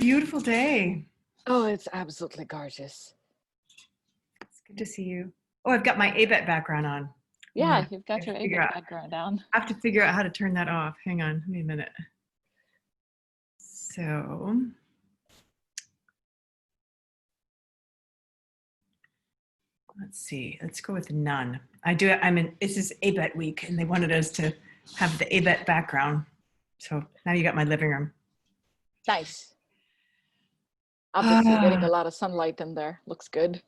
beautiful day. Oh, it's absolutely gorgeous. It's good to see you. Oh, I've got my ABET background on. Yeah, you've got your ABET background on. I have to figure out how to turn that off. Hang on, give me a minute. So, let's see. Let's go with none. This is ABET week, and they wanted us to have the ABET background. So now you got my living room. Nice. Obviously getting a lot of sunlight in there. Looks good.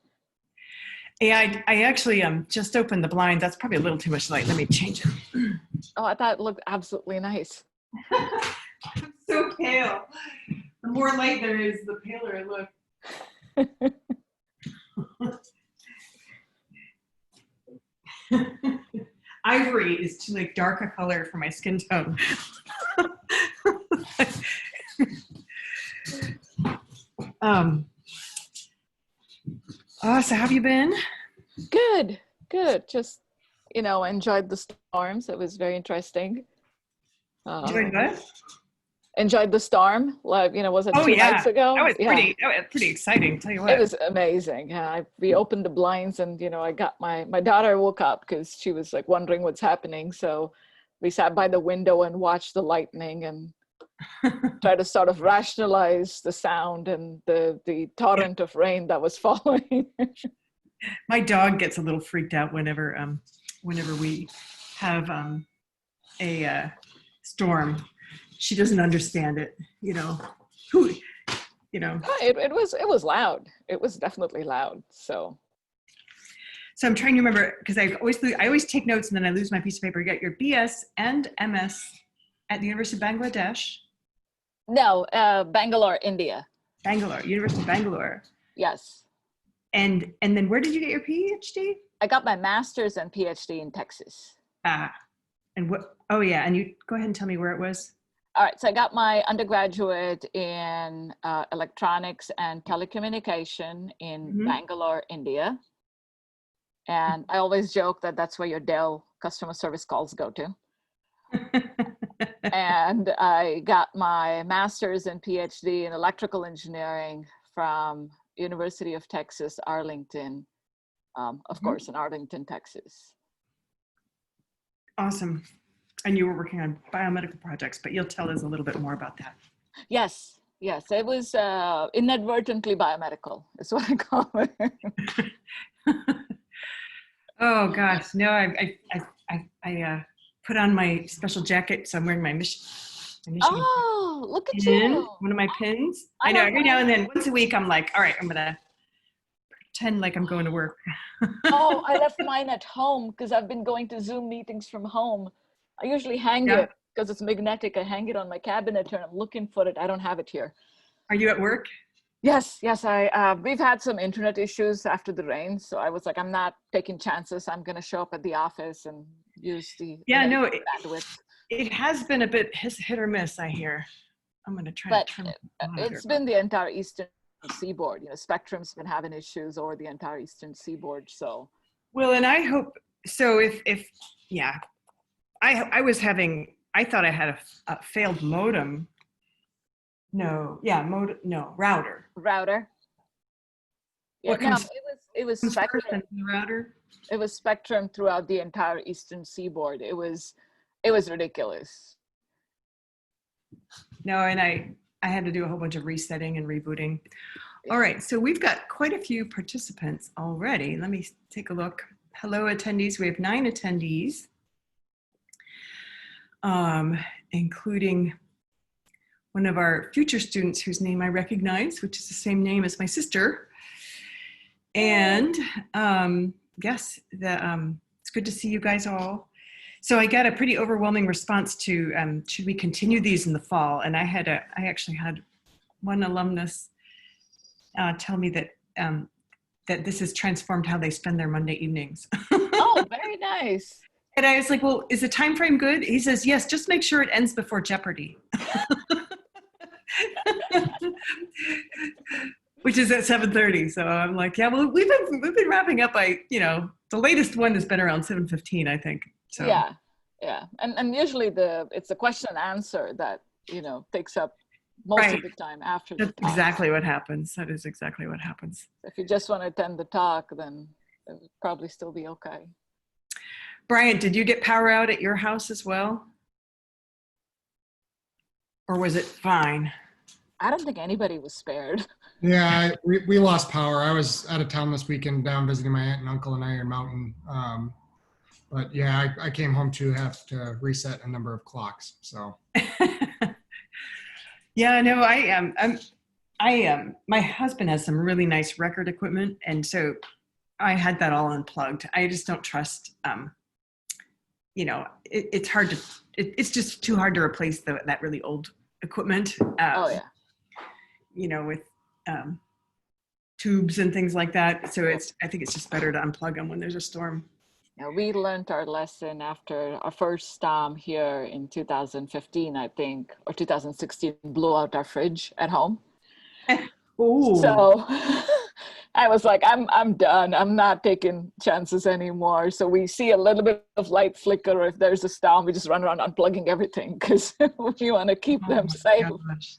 Yeah, I actually just opened the blinds. That's probably a little too much light. Let me change it. Oh, I thought it looked absolutely nice. I'm so pale. The more light there is, the paler I look. Ivory is too dark a color for my skin tone. So how have you been? Good. Just, enjoyed the storms. It was very interesting. Enjoyed what? Enjoyed the storm. Was it 2 nights ago? That was pretty exciting. Tell you what. It was amazing. Yeah, we opened the blinds and, I got my daughter woke up because she was wondering what's happening. So we sat by the window and watched the lightning and try to sort of rationalize the sound and the torrent of rain that was falling. My dog gets a little freaked out whenever we have a storm. She doesn't understand it, Oh, it was loud. It was definitely loud. So I'm trying to remember because I always take notes and then I lose my piece of paper. You got your BS and MS at the University of Bangladesh. No, Bangalore, India. Bangalore, University of Bangalore. Yes. And then where did you get your PhD? I got my master's and PhD in Texas. And what? Oh yeah, and you go ahead and tell me where it was. All right, so I got my undergraduate in electronics and telecommunication in Bangalore, India. And I always joke that that's where your Dell customer service calls go to. And I got my master's and PhD in electrical engineering from University of Texas, Arlington, of course, in Arlington, Texas. Awesome. And you were working on biomedical projects, but you'll tell us a little bit more about that. Yes. It was inadvertently biomedical, is what I call it. Oh gosh, no, I put on my special jacket, so I'm wearing my mission. Oh, look at you. One of my pins. I know, every now and then, once a week, I'm like, all right, I'm gonna pretend like I'm going to work. Oh, I left mine at home because I've been going to Zoom meetings from home. I usually hang it because it's magnetic. I hang it on my cabinet and I'm looking for it. I don't have it here. Are you at work? Yes. We've had some internet issues after the rain. So I was like, I'm not taking chances. I'm going to show up at the office and use the bandwidth. It has been a bit hit or miss, I hear. I'm going to try to turn it's been the entire Eastern Seaboard. Spectrum's been having issues over the entire Eastern Seaboard. So. Well, and I hope, so I thought I had a failed modem. Router. Router. Yeah, it was Spectrum. Router. It was Spectrum throughout the entire Eastern Seaboard. It was ridiculous. No, and I had to do a whole bunch of resetting and rebooting. All right, so we've got quite a few participants already. Let me take a look. Hello, attendees. We have 9 attendees, including one of our future students whose name I recognize, which is the same name as my sister. And yes, it's good to see you guys all. So I got a pretty overwhelming response to should we continue these in the fall? And I actually had one alumnus tell me that that this has transformed how they spend their Monday evenings. Oh, very nice. And I was like, well, is the time frame good? He says, yes, just make sure it ends before Jeopardy. Which is at 7:30. So I'm like, yeah, well, we've been wrapping up by, the latest one has been around 7:15, I think. So yeah. And usually it's a question and answer that, takes up most of the time after the That's talk. exactly what happens. That is exactly what happens. If you just want to attend the talk, then it would probably still be okay. Brian, did you get power out at your house as well? Or was it fine? I don't think anybody was spared. Yeah, we lost power. I was out of town this weekend down visiting my aunt and uncle in Iron Mountain. But yeah, I came home to have to reset a number of clocks. So. Yeah, no, my husband has some really nice record equipment. And so I had that all unplugged. I just don't trust, it's hard to, it's just too hard to replace that really old equipment. Oh yeah. With tubes and things like that. So I think it's just better to unplug them when there's a storm. Yeah, we learned our lesson after our first storm here in 2015, I think, or 2016, blew out our fridge at home. Ooh. So I was like, I'm done. I'm not taking chances anymore. So we see a little bit of light flicker. If there's a storm, we just run around unplugging everything because we want to keep them safe. Gosh.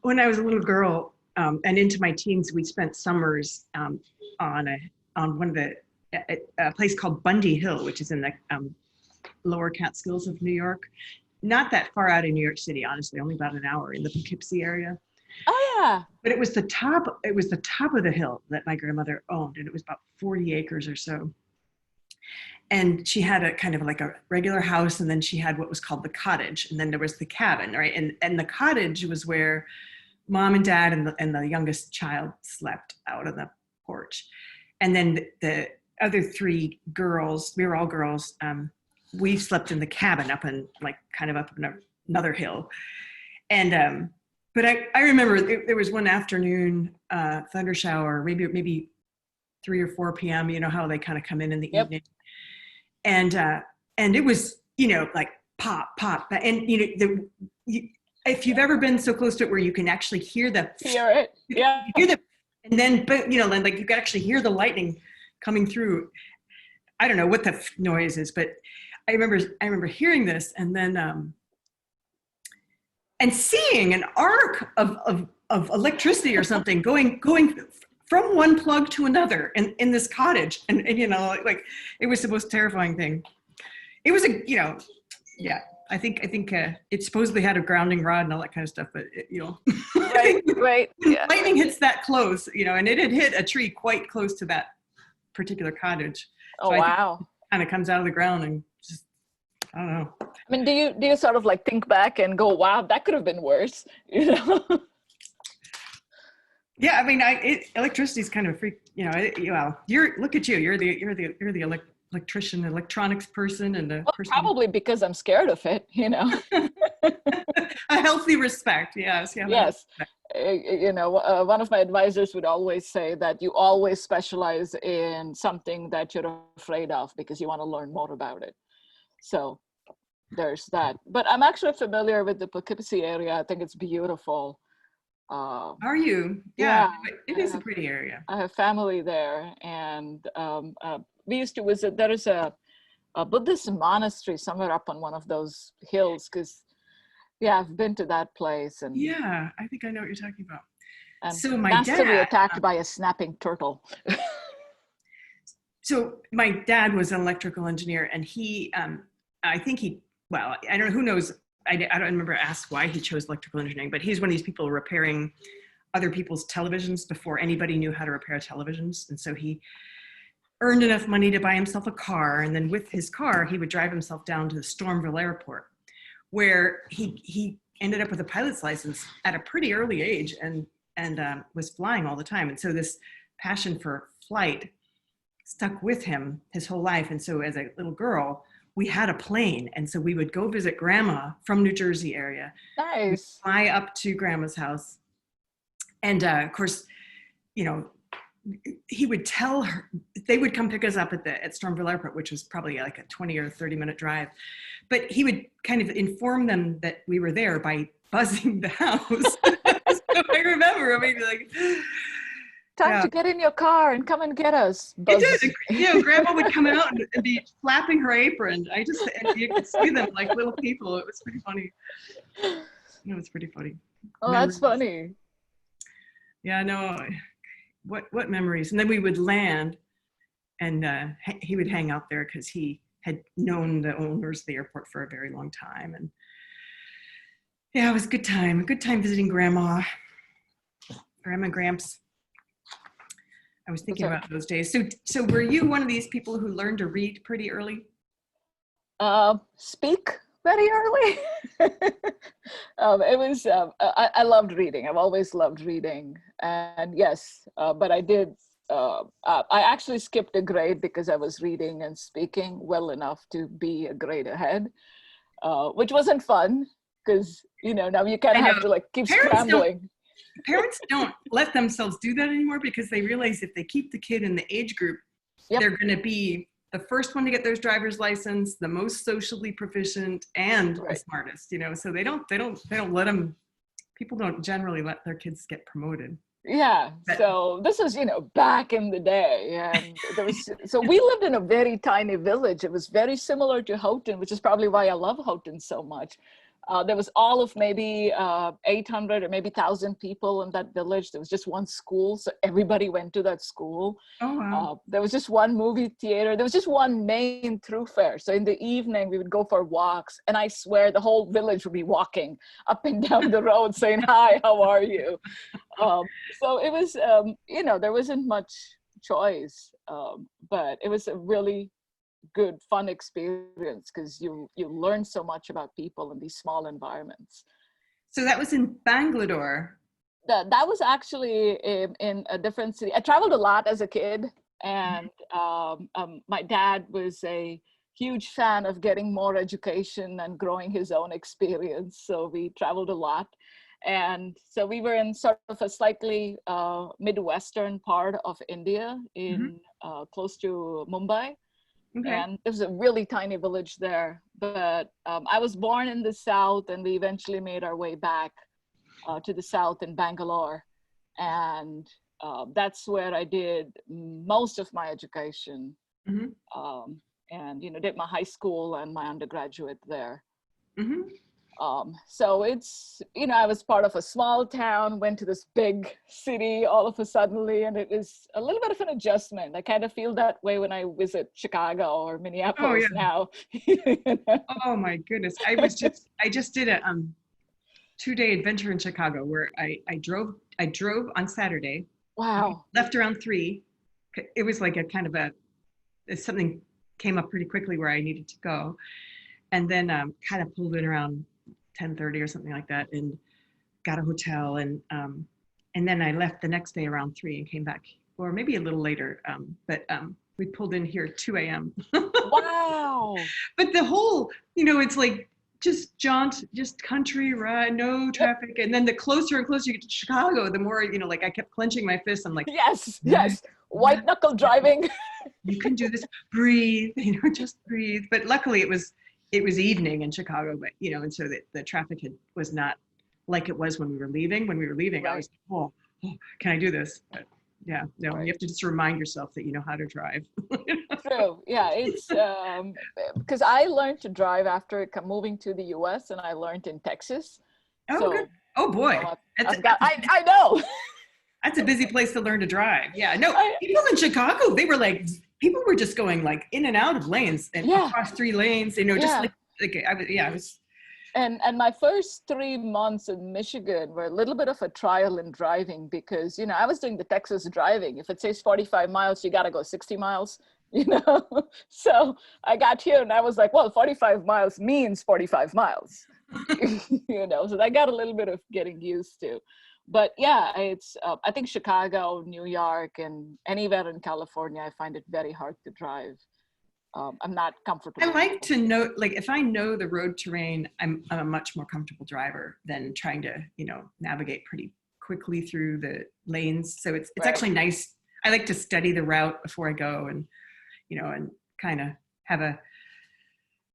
When I was a little girl and into my teens, we spent summers on one of a place called Bundy Hill, which is in the lower Catskills of New York. Not that far out of New York City, honestly, only about an hour in the Poughkeepsie area. Oh yeah. But it was the top of the hill that my grandmother owned, and it was about 40 acres or so. And she had a kind of like a regular house, and then she had what was called the cottage, and then there was the cabin, right? And the cottage was where Mom and Dad and the youngest child slept out on the porch. And then the other three girls, we were all girls, we slept in the cabin up in another hill. And but I remember there was one afternoon thunder shower, maybe 3 or 4 p.m. You know how they kind of come in the evening. And it was, like pop, and if you've ever been so close to it where you can actually hear it, yeah, and then then like you can actually hear the lightning coming through. I don't know what the noise is, but I remember hearing this, and then and seeing an arc of electricity or something going from one plug to another in this cottage. And like it was the most terrifying thing. It was yeah, I think it supposedly had a grounding rod and all that kind of stuff, but right. Yeah. Lightning hits that close, and it had hit a tree quite close to that particular cottage. Oh, so wow. Kind of comes out of the ground and just, I don't know. I mean, do you sort of like think back and go, wow, that could have been worse, Yeah, I mean, electricity is kind of a freak, look at you, you're the electrician, electronics person, and person. Probably because I'm scared of it, A healthy respect, yes. Yes. One of my advisors would always say that you always specialize in something that you're afraid of because you want to learn more about it. So there's that. But I'm actually familiar with the Poughkeepsie area. I think it's beautiful. Are you? Yeah, it is a pretty area. I have family there, and we used to visit. There is a Buddhist monastery somewhere up on one of those hills, because I've been to that place. And yeah, I think I know what you're talking about. And so my dad to be attacked by a snapping turtle. So my dad was an electrical engineer, and I don't know, who knows. I don't remember asked why he chose electrical engineering, but he's one of these people repairing other people's televisions before anybody knew how to repair televisions. And so he earned enough money to buy himself a car. And then with his car, he would drive himself down to the Stormville Airport, where he ended up with a pilot's license at a pretty early age and was flying all the time. And so this passion for flight stuck with him his whole life. And so as a little girl, we had a plane. And so we would go visit grandma from New Jersey area. Nice. We'd fly up to grandma's house. And of course, he would tell her, they would come pick us up at Stormville Airport, which was probably like a 20 or 30-minute drive. But he would kind of inform them that we were there by buzzing the house. So I remember, like, time to get in your car and come and get us. It did. Grandma would come out and be flapping her apron. And you could see them like little people. It was pretty funny. It was pretty funny. Oh, that's Memories. funny. Yeah, no, what memories? And then we would land, and he would hang out there because he had known the owners of the airport for a very long time. And yeah, it was a good time. A good time visiting Grandma and Gramps. I was thinking about those days. So were you one of these people who learned to read pretty early? Speak very early. It was, I loved reading. I've always loved reading. And yes, but I did, I actually skipped a grade because I was reading and speaking well enough to be a grade ahead, which wasn't fun because, you know, now you kind of have to like keep scrambling. Parents don't let themselves do that anymore because they realize if they keep the kid in the age group, they're going to be the first one to get their driver's license, the most socially proficient, and the smartest. You know, so they don't let them. People don't generally let their kids get promoted. Yeah. So this is, you know, back in the day, and there was so we lived in a very tiny village. It was very similar to Houghton, which is probably why I love Houghton so much. There was all of maybe 800 or maybe 1,000 people in that village. There was just one school, so everybody went to that school. Oh, wow. There was just one movie theater. There was just one main thoroughfare. So in the evening, we would go for walks, and I swear the whole village would be walking up and down the road saying, "Hi, how are you?" So it was, you know, there wasn't much choice, but it was a really good, fun experience because you learn so much about people in these small environments. So that was in Bangalore. That was actually in a different city. I traveled a lot as a kid, and my dad was a huge fan of getting more education and growing his own experience. So we traveled a lot. And so we were in sort of a slightly Midwestern part of India in close to Mumbai. Okay. And there's a really tiny village there, but I was born in the South, and we eventually made our way back to the South in Bangalore. And that's where I did most of my education. And, you know, did my high school and my undergraduate there. So it's, you know, I was part of a small town, went to this big city all of a suddenly, and it is a little bit of an adjustment. I kind of feel that way when I visit Chicago or Minneapolis now. You know? Oh my goodness. I just did a 2-day adventure in Chicago where I drove on Saturday. Wow. Left around 3. It was like a kind of something came up pretty quickly where I needed to go. And then kind of pulled in around 10:30 or something like that, and got a hotel, and then I left the next day around 3 and came back, or maybe a little later. But we pulled in here at 2 a.m. Wow! But the whole, you know, it's like just country ride, no traffic, and then the closer and closer you get to Chicago, the more, you know, like I kept clenching my fists. I'm like, yes, white knuckle driving. You can do this. Breathe, you know, just breathe. But luckily it was evening in Chicago, but, you know, and so the traffic was not like it was when we were leaving. When we were leaving, right. I was, oh, can I do this? But yeah, no, right. You have to just remind yourself that you know how to drive. True. Yeah, it's because I learned to drive after moving to the U.S. and I learned in Texas. Oh, so, good. Oh boy, you know, I know. That's a busy place to learn to drive. Yeah, no, people in Chicago, they were like, people were just going like in and out of lanes and across 3 lanes, you know, just like I was. And my first 3 months in Michigan were a little bit of a trial in driving because, you know, I was doing the Texas driving. If it says 45 miles, you got to go 60 miles, you know? So I got here and I was like, well, 45 miles means 45 miles, you know? So I got a little bit of getting used to. But yeah, it's, I think Chicago, New York, and anywhere in California, I find it very hard to drive. I'm not comfortable. I like to know, like, if I know the road terrain, I'm a much more comfortable driver than trying to, you know, navigate pretty quickly through the lanes. So it's actually nice. I like to study the route before I go, and, you know, and kind of have a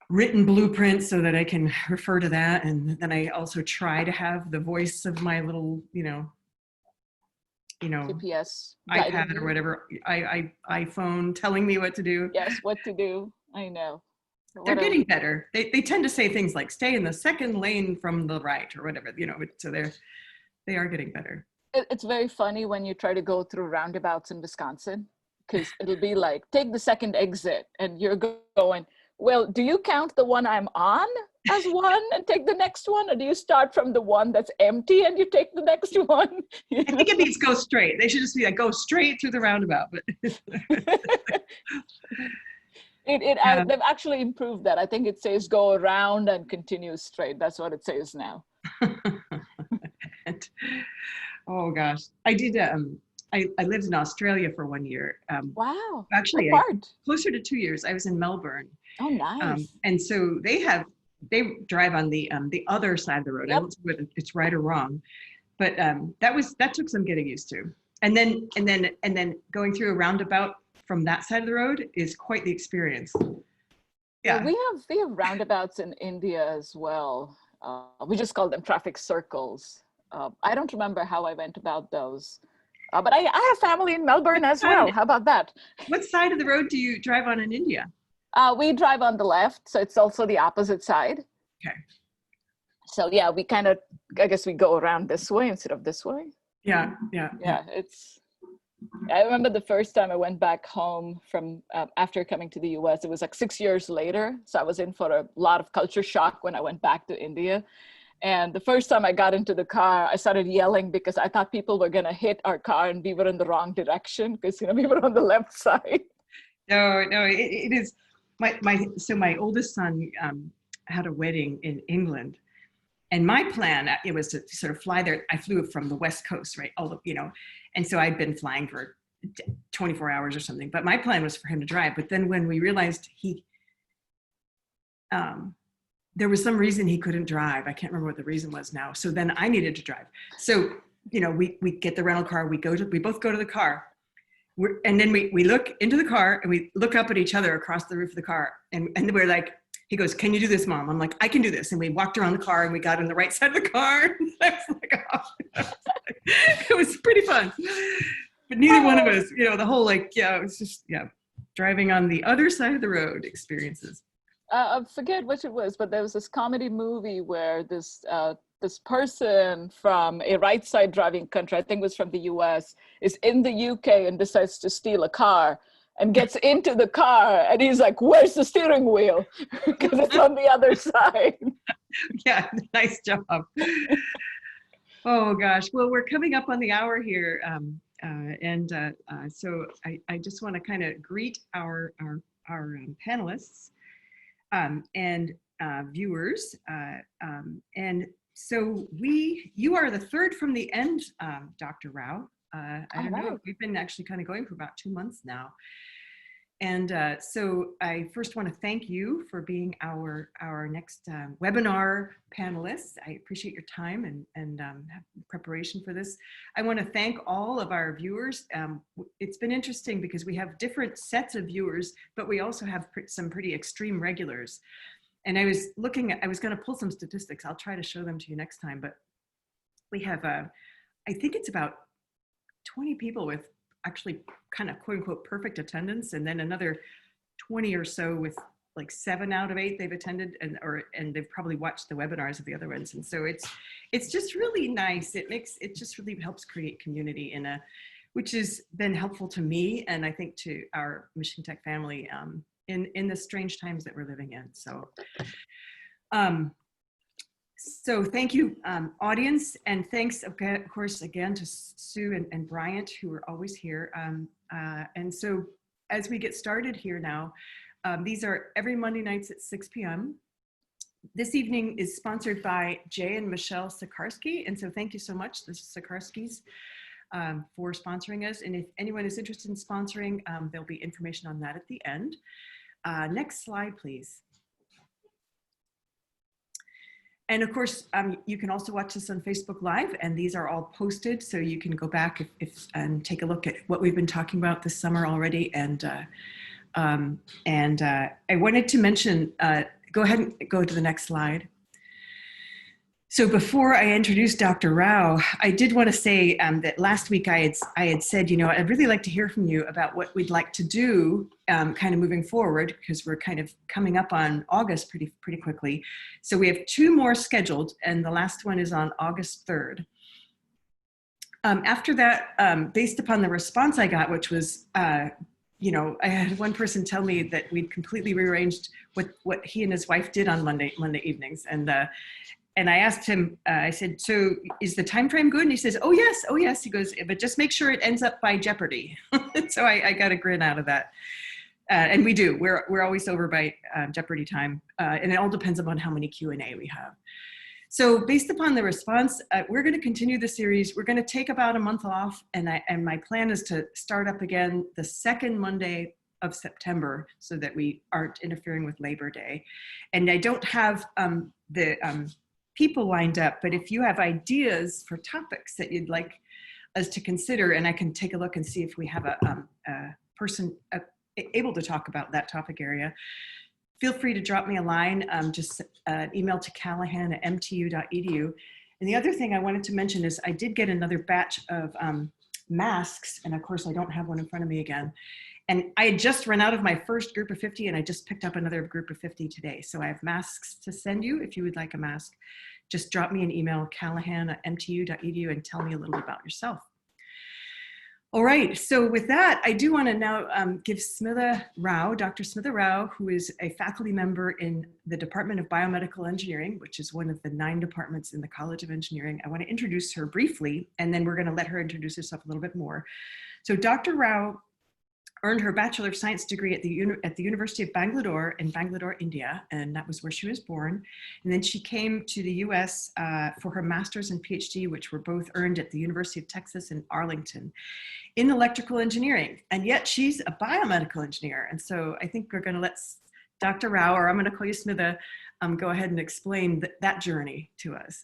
written blueprint so that I can refer to that. And then I also try to have the voice of my little, you know, GPS, iPad or whatever, iPhone telling me what to do. Yes, what to do. I know. They're getting better. They tend to say things like stay in the second lane from the right or whatever, so they are getting better. It's very funny when you try to go through roundabouts in Wisconsin, because it'll be like, take the second exit, and you're going, well, do you count the one I'm on as one and take the next one? Or do you start from the one that's empty and you take the next one? I think it means go straight. They should just be like, go straight through the roundabout. But they've actually improved that. I think it says go around and continue straight. That's what it says now. Oh gosh, I did. I lived in Australia for 1 year. Wow. Actually, what part? Closer to 2 years. I was in Melbourne. Oh, nice. And so they drive on the other side of the road. Yep. I don't know whether it's right or wrong, but that took some getting used to. And then going through a roundabout from that side of the road is quite the experience. Yeah, we have roundabouts in India as well. We just call them traffic circles. I don't remember how I went about those. But I have family in Melbourne as well. How about that? What side of the road do you drive on in India? We drive on the left, so it's also the opposite side. Okay. So yeah, we kind of, I guess we go around this way instead of this way. Yeah. I remember the first time I went back home from after coming to the US, it was like 6 years later. So I was in for a lot of culture shock when I went back to India. And the first time I got into the car, I started yelling because I thought people were going to hit our car and we were in the wrong direction because, we were on the left side. No, it is. My oldest son had a wedding in England, and my plan, it was to sort of fly there. I flew from the West Coast, right? And so I'd been flying for 24 hours or something, but my plan was for him to drive. But then when we realized there was some reason he couldn't drive. I can't remember what the reason was now. So then I needed to drive. So, we get the rental car, we both go to the car. And then we look into the car and we look up at each other across the roof of the car. And we're like, he goes, can you do this, Mom? I'm like, I can do this. And we walked around the car and we got on the right side of the car. I was like, oh. It was pretty fun. But neither one of us, the whole it was just, driving on the other side of the road experiences. I forget which it was, but there was this comedy movie where this person from a right side driving country, I think it was from the US, is in the UK and decides to steal a car and gets into the car and he's like, where's the steering wheel? Because it's on the other side. Yeah, nice job. Oh gosh, well, we're coming up on the hour here. So I just want to kind of greet our panelists and viewers. And so you are the third from the end, Dr. Rao. I don't know, we've been actually kind of going for about 2 months now. And so I first want to thank you for being our next webinar panelists. I appreciate your time and preparation for this. I want to thank all of our viewers. It's been interesting because we have different sets of viewers, but we also have some pretty extreme regulars. And I was going to pull some statistics. I'll try to show them to you next time, but we have, I think it's about 20 people with actually kind of quote unquote perfect attendance, and then another 20 or so with like 7 out of 8 they've attended and they've probably watched the webinars of the other ones. And so it's just really nice. It just really helps create community which has been helpful to me and I think to our Mission Tech family in the strange times that we're living in. So thank you, audience, and thanks, of course, again to Sue and Bryant, who are always here. And so as we get started here now, these are every Monday nights at 6 p.m. This evening is sponsored by Jay and Michelle Sikarsky, and so thank you so much, the Sikarskys, for sponsoring us. And if anyone is interested in sponsoring, there'll be information on that at the end. Next slide, please. And of course, you can also watch this on Facebook Live, and these are all posted, so you can go back and take a look at what we've been talking about this summer already. And I wanted to mention, go ahead and go to the next slide. So before I introduce Dr. Rao, I did want to say that last week I had said, I'd really like to hear from you about what we'd like to do kind of moving forward, because we're kind of coming up on August pretty quickly. So we have 2 more scheduled, and the last one is on August 3rd. After that, based upon the response I got, which was, I had one person tell me that we'd completely rearranged what he and his wife did on Monday evenings, and I asked him, I said, so is the time frame good? And he says, oh yes. He goes, but just make sure it ends up by Jeopardy. So I got a grin out of that. And we do. We're always over by Jeopardy time. And it all depends upon how many Q&A we have. So based upon the response, we're going to continue the series. We're going to take about a month off. And my plan is to start up again the second Monday of September, so that we aren't interfering with Labor Day. And I don't have the people lined up, but if you have ideas for topics that you'd like us to consider, and I can take a look and see if we have a person able to talk about that topic area, feel free to drop me a line, just email to callahan@mtu.edu. And the other thing I wanted to mention is I did get another batch of masks, and of course I don't have one in front of me again. And I had just run out of my first group of 50, and I just picked up another group of 50 today. So I have masks to send you if you would like a mask. Just drop me an email, callahan@mtu.edu, and tell me a little about yourself. All right, so with that, I do want to now give Smitha Rao, Dr. Smitha Rao, who is a faculty member in the Department of Biomedical Engineering, which is one of the 9 departments in the College of Engineering. I want to introduce her briefly, and then we're going to let her introduce herself a little bit more. So Dr. Rao earned her Bachelor of Science degree at the University of Bangalore in Bangalore, India, and that was where she was born. And then she came to the US for her master's and PhD, which were both earned at the University of Texas in Arlington in electrical engineering. And yet she's a biomedical engineer. And so I think we're going to let Dr. Rao, or I'm going to call you Smitha, go ahead and explain that journey to us.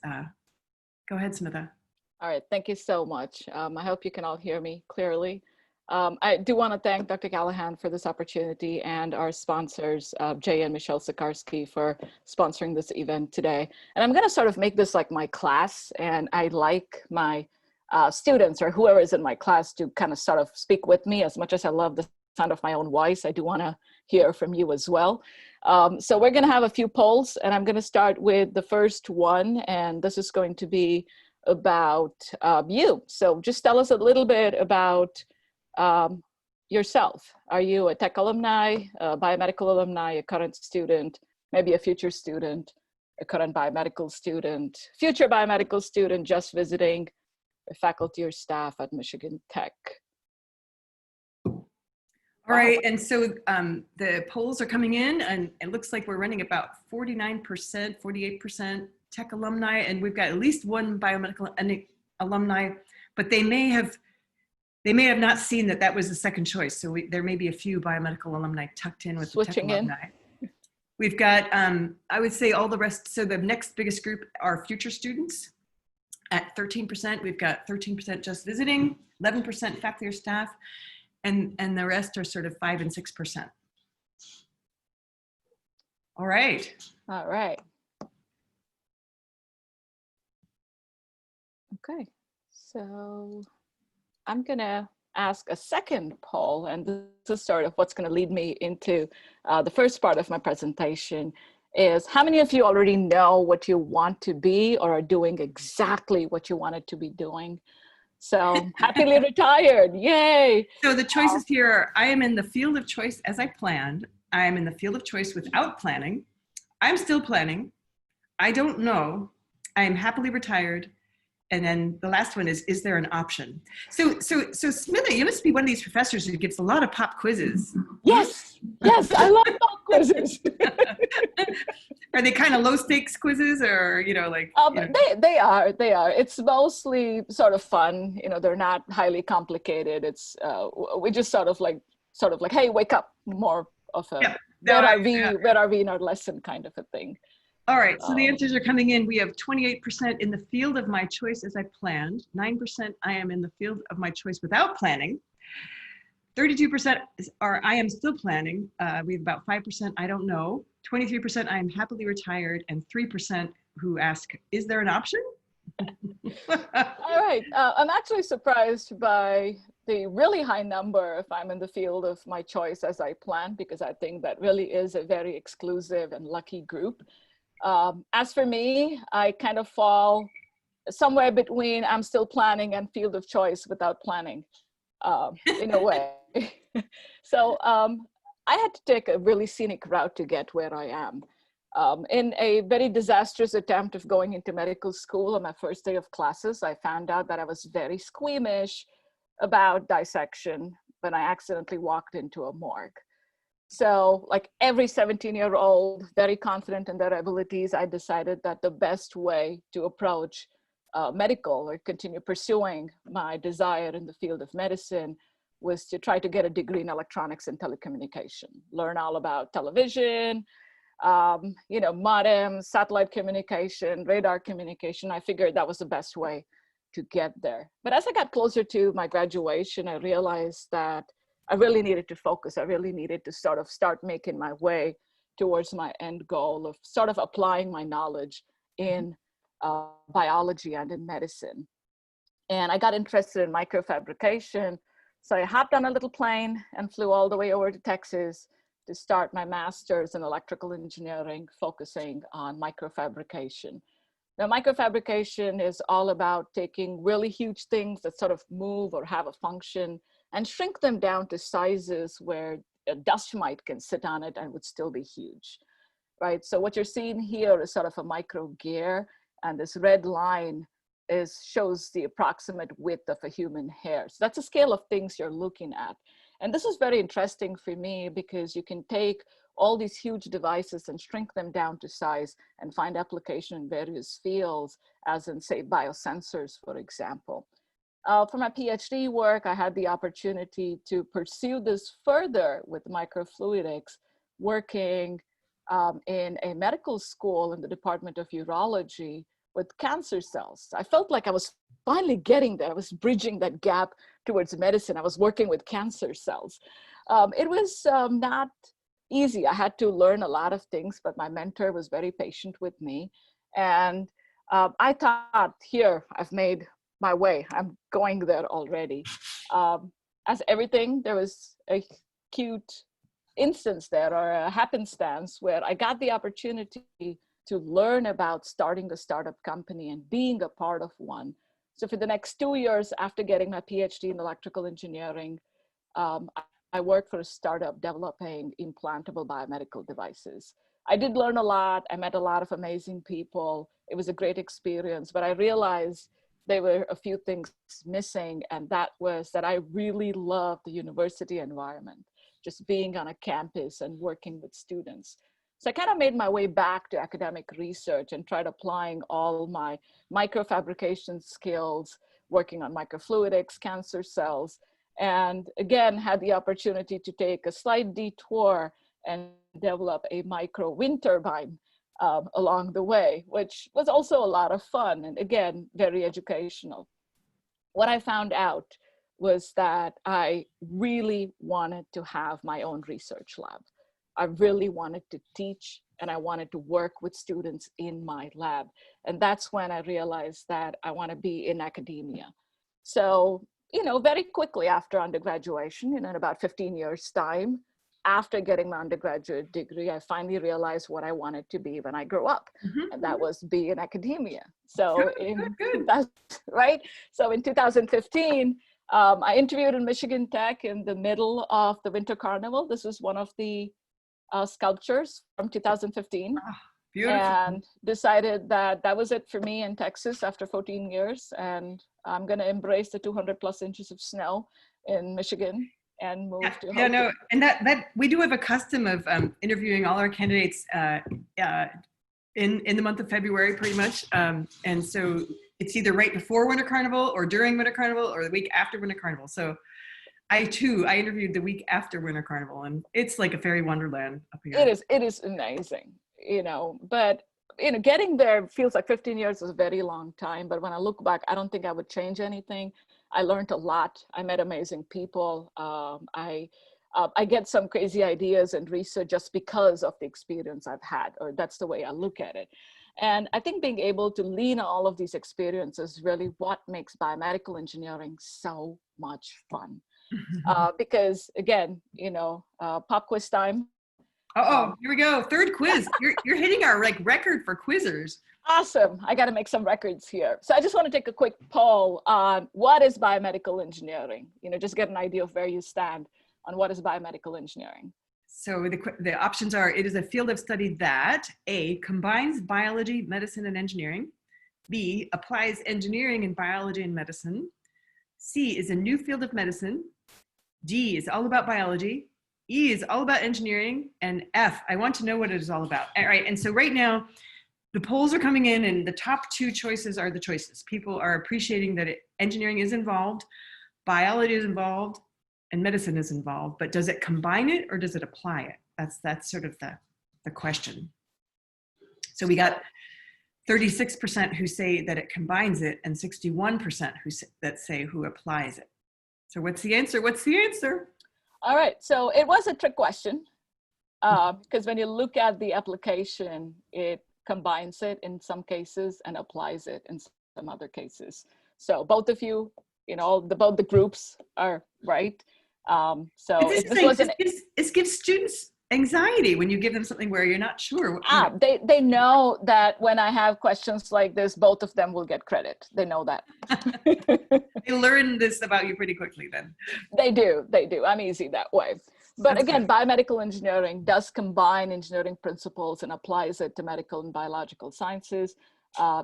Go ahead, Smitha. All right, thank you so much. I hope you can all hear me clearly. I do want to thank Dr. Callahan for this opportunity, and our sponsors, Jay and Michelle Sikarsky, for sponsoring this event today. And I'm going to sort of make this like my class, and I like my students or whoever is in my class to kind of sort of speak with me. As much as I love the sound of my own voice, I do want to hear from you as well. So we're going to have a few polls, and I'm going to start with the first one, and this is going to be about you. So just tell us a little bit about yourself. Are you a tech alumni, a biomedical alumni, a current student, maybe a future student, a current biomedical student, future biomedical student just visiting, a faculty or staff at Michigan Tech? All right, and so the polls are coming in, and it looks like we're running about 49%, 48% tech alumni, and we've got at least one biomedical alumni, but they may have not seen that was the second choice. So there may be a few biomedical alumni tucked in with switching the tech alumni. We've got, I would say all the rest. So the next biggest group are future students at 13%. We've got 13% just visiting, 11% faculty or staff, and the rest are sort of 5 and 6%. All right. All right. Okay, so I'm going to ask a second poll, and this is sort of what's going to lead me into the first part of my presentation, is how many of you already know what you want to be or are doing exactly what you wanted to be doing? So happily retired, yay! So the choices here are, I am in the field of choice as I planned. I am in the field of choice without planning. I'm still planning. I don't know. I am happily retired. And then the last one is there an option? So Smitha, you must be one of these professors who gives a lot of pop quizzes. Yes, I love pop quizzes. Are they kind of low stakes quizzes, or like? They are. It's mostly sort of fun. They're not highly complicated. It's we just sort of like, hey, wake up, more of a where are we in our lesson kind of a thing. All right, so the answers are coming in. We have 28% in the field of my choice as I planned. 9% I am in the field of my choice without planning. 32% are I am still planning. We have about 5% I don't know. 23% I am happily retired, and 3% who ask, is there an option? All right. I'm actually surprised by the really high number if I'm in the field of my choice as I plan, because I think that really is a very exclusive and lucky group. As for me, I kind of fall somewhere between I'm still planning and field of choice without planning, in a way. So I had to take a really scenic route to get where I am. In a very disastrous attempt of going into medical school on my first day of classes, I found out that I was very squeamish about dissection when I accidentally walked into a morgue. So like every 17-year-old, very confident in their abilities, I decided that the best way to approach medical or continue pursuing my desire in the field of medicine was to try to get a degree in electronics and telecommunication, learn all about television, modems, satellite communication, radar communication. I figured that was the best way to get there. But as I got closer to my graduation, I realized that I really needed to focus. I really needed to sort of start making my way towards my end goal of sort of applying my knowledge in biology and in medicine. And I got interested in microfabrication. So I hopped on a little plane and flew all the way over to Texas to start my master's in electrical engineering, focusing on microfabrication. Now, microfabrication is all about taking really huge things that sort of move or have a function and shrink them down to sizes where a dust mite can sit on it and would still be huge, right? So what you're seeing here is sort of a micro gear, and this red line shows the approximate width of a human hair. So that's a scale of things you're looking at. And this is very interesting for me because you can take all these huge devices and shrink them down to size and find application in various fields, as in, say, biosensors, for example. For my PhD work, I had the opportunity to pursue this further with microfluidics, working in a medical school in the Department of Urology with cancer cells. I felt like I was finally getting there. I was bridging that gap towards medicine. I was working with cancer cells. It was not easy. I had to learn a lot of things, but my mentor was very patient with me. And I thought, here, I've made my way. I'm going there already. As everything, there was a cute instance there, or a happenstance, where I got the opportunity to learn about starting a startup company and being a part of one. So for the next 2 years after getting my PhD in electrical engineering, I worked for a startup developing implantable biomedical devices. I did learn a lot. I met a lot of amazing people. It was a great experience, but I realized there were a few things missing, and that was that I really loved the university environment, just being on a campus and working with students. So I kind of made my way back to academic research and tried applying all my microfabrication skills, working on microfluidics, cancer cells, and again, had the opportunity to take a slight detour and develop a micro wind turbine along the way, which was also a lot of fun and again, very educational. What I found out was that I really wanted to have my own research lab. I really wanted to teach and I wanted to work with students in my lab. And that's when I realized that I want to be in academia. So, very quickly after undergraduation, in about 15 years time, after getting my undergraduate degree, I finally realized what I wanted to be when I grew up, and that was be in academia. So that's right. So in 2015, I interviewed in Michigan Tech in the middle of the Winter Carnival. This was one of the sculptures from 2015. Beautiful. And decided that that was it for me in Texas after 14 years. And I'm going to embrace the 200+ inches of snow in Michigan and move to Hawaii. No, and that we do have a custom of interviewing all our candidates in the month of February, pretty much. And so it's either right before Winter Carnival or during Winter Carnival or the week after Winter Carnival. So I interviewed the week after Winter Carnival, and it's like a fairy wonderland up here. It is amazing, but getting there feels like 15 years is a very long time. But when I look back, I don't think I would change anything. I learned a lot. I met amazing people. I get some crazy ideas and research just because of the experience I've had, or that's the way I look at it. And I think being able to lean on all of these experiences is really what makes biomedical engineering so much fun. Because again, pop quiz time. Oh, here we go. Third quiz. You're hitting our record for quizzers. Awesome. I got to make some records here. So I just want to take a quick poll on what is biomedical engineering? Just get an idea of where you stand on what is biomedical engineering. So the options are, it is a field of study that A, combines biology, medicine, and engineering. B, applies engineering in biology and medicine. C, is a new field of medicine. D, is all about biology. E, is all about engineering. And F, I want to know what it is all about. All right, and so right now, the polls are coming in and the top two choices are the choices. People are appreciating that engineering is involved, biology is involved, and medicine is involved, but does it combine it or does it apply it? That's sort of the question. So we got 36% who say that it combines it and 61% that say who applies it. So what's the answer? What's the answer? All right, so it was a trick question because when you look at the application, it combines it in some cases and applies it in some other cases. So both of you, both the groups are right. So it gives students anxiety when you give them something where you're not sure. They know that when I have questions like this, both of them will get credit. They know that. They learn this about you pretty quickly then. They do. I'm easy that way. But again, biomedical engineering does combine engineering principles and applies it to medical and biological sciences.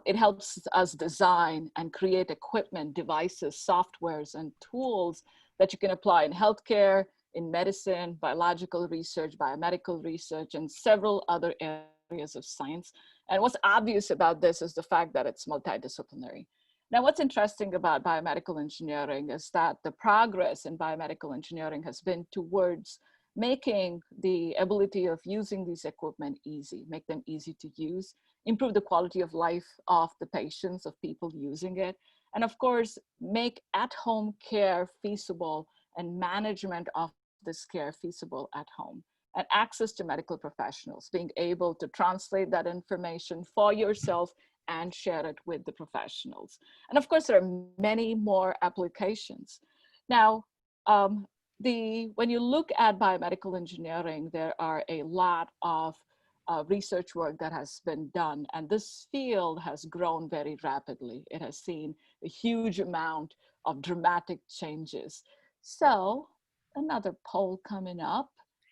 It helps us design and create equipment, devices, softwares, and tools that you can apply in healthcare, in medicine, biological research, biomedical research, and several other areas of science. And what's obvious about this is the fact that it's multidisciplinary. Now, what's interesting about biomedical engineering is that the progress in biomedical engineering has been towards making the ability of using these equipment easy, make them easy to use, improve the quality of life of the patients, of people using it, and of course, make at-home care feasible and management of this care feasible at home, and access to medical professionals, being able to translate that information for yourself and share it with the professionals. And of course, there are many more applications. Now, when you look at biomedical engineering, there are a lot of research work that has been done, and this field has grown very rapidly. It has seen a huge amount of dramatic changes. So, another poll coming up.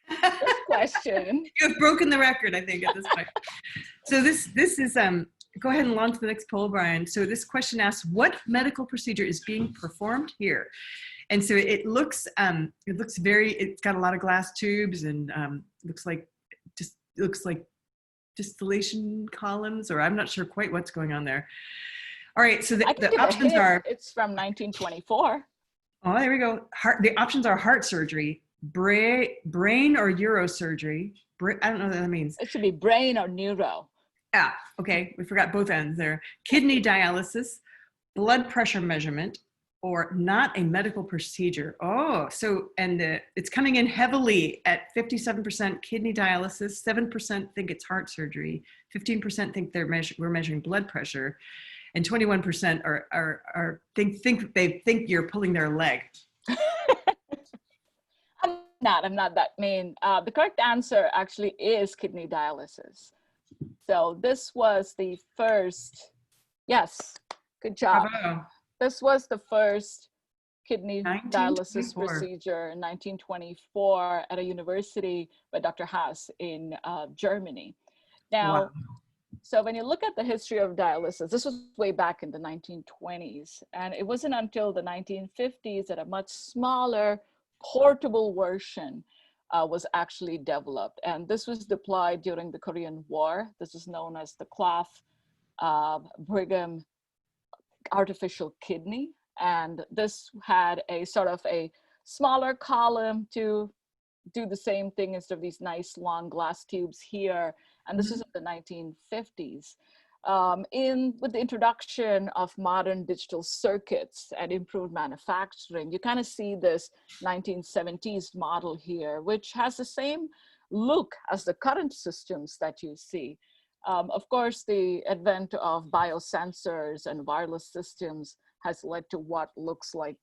This question. You have broken the record, I think, at this point. So this is, go ahead and launch the next poll, Brian. So this question asks, what medical procedure is being performed here? And so it looks it's got a lot of glass tubes and looks like distillation columns, or I'm not sure quite what's going on there. All right, so the options are. It's from 1924. Oh, there we go. The options are heart surgery, brain or neurosurgery. I don't know what that means. It should be brain or neuro. Ah, okay. We forgot both ends there. Kidney dialysis, blood pressure measurement, or not a medical procedure. Oh, so, it's coming in heavily at 57% kidney dialysis, 7% think it's heart surgery, 15% think we're measuring blood pressure, and 21% think you're pulling their leg. I'm not that mean. The correct answer actually is kidney dialysis. So this was the first, yes, good job. Bravo. This was the first kidney dialysis procedure in 1924 at a university by Dr. Haas in Germany. Now, wow. So when you look at the history of dialysis, this was way back in the 1920s, and it wasn't until the 1950s that a much smaller portable version was actually developed. And this was deployed during the Korean War. This is known as the cloth Brigham artificial kidney. And this had a sort of a smaller column to do the same thing instead of these nice long glass tubes here. And this is in the 1950s. With the introduction of modern digital circuits and improved manufacturing, you kind of see this 1970s model here, which has the same look as the current systems that you see. Of course, the advent of biosensors and wireless systems has led to what looks like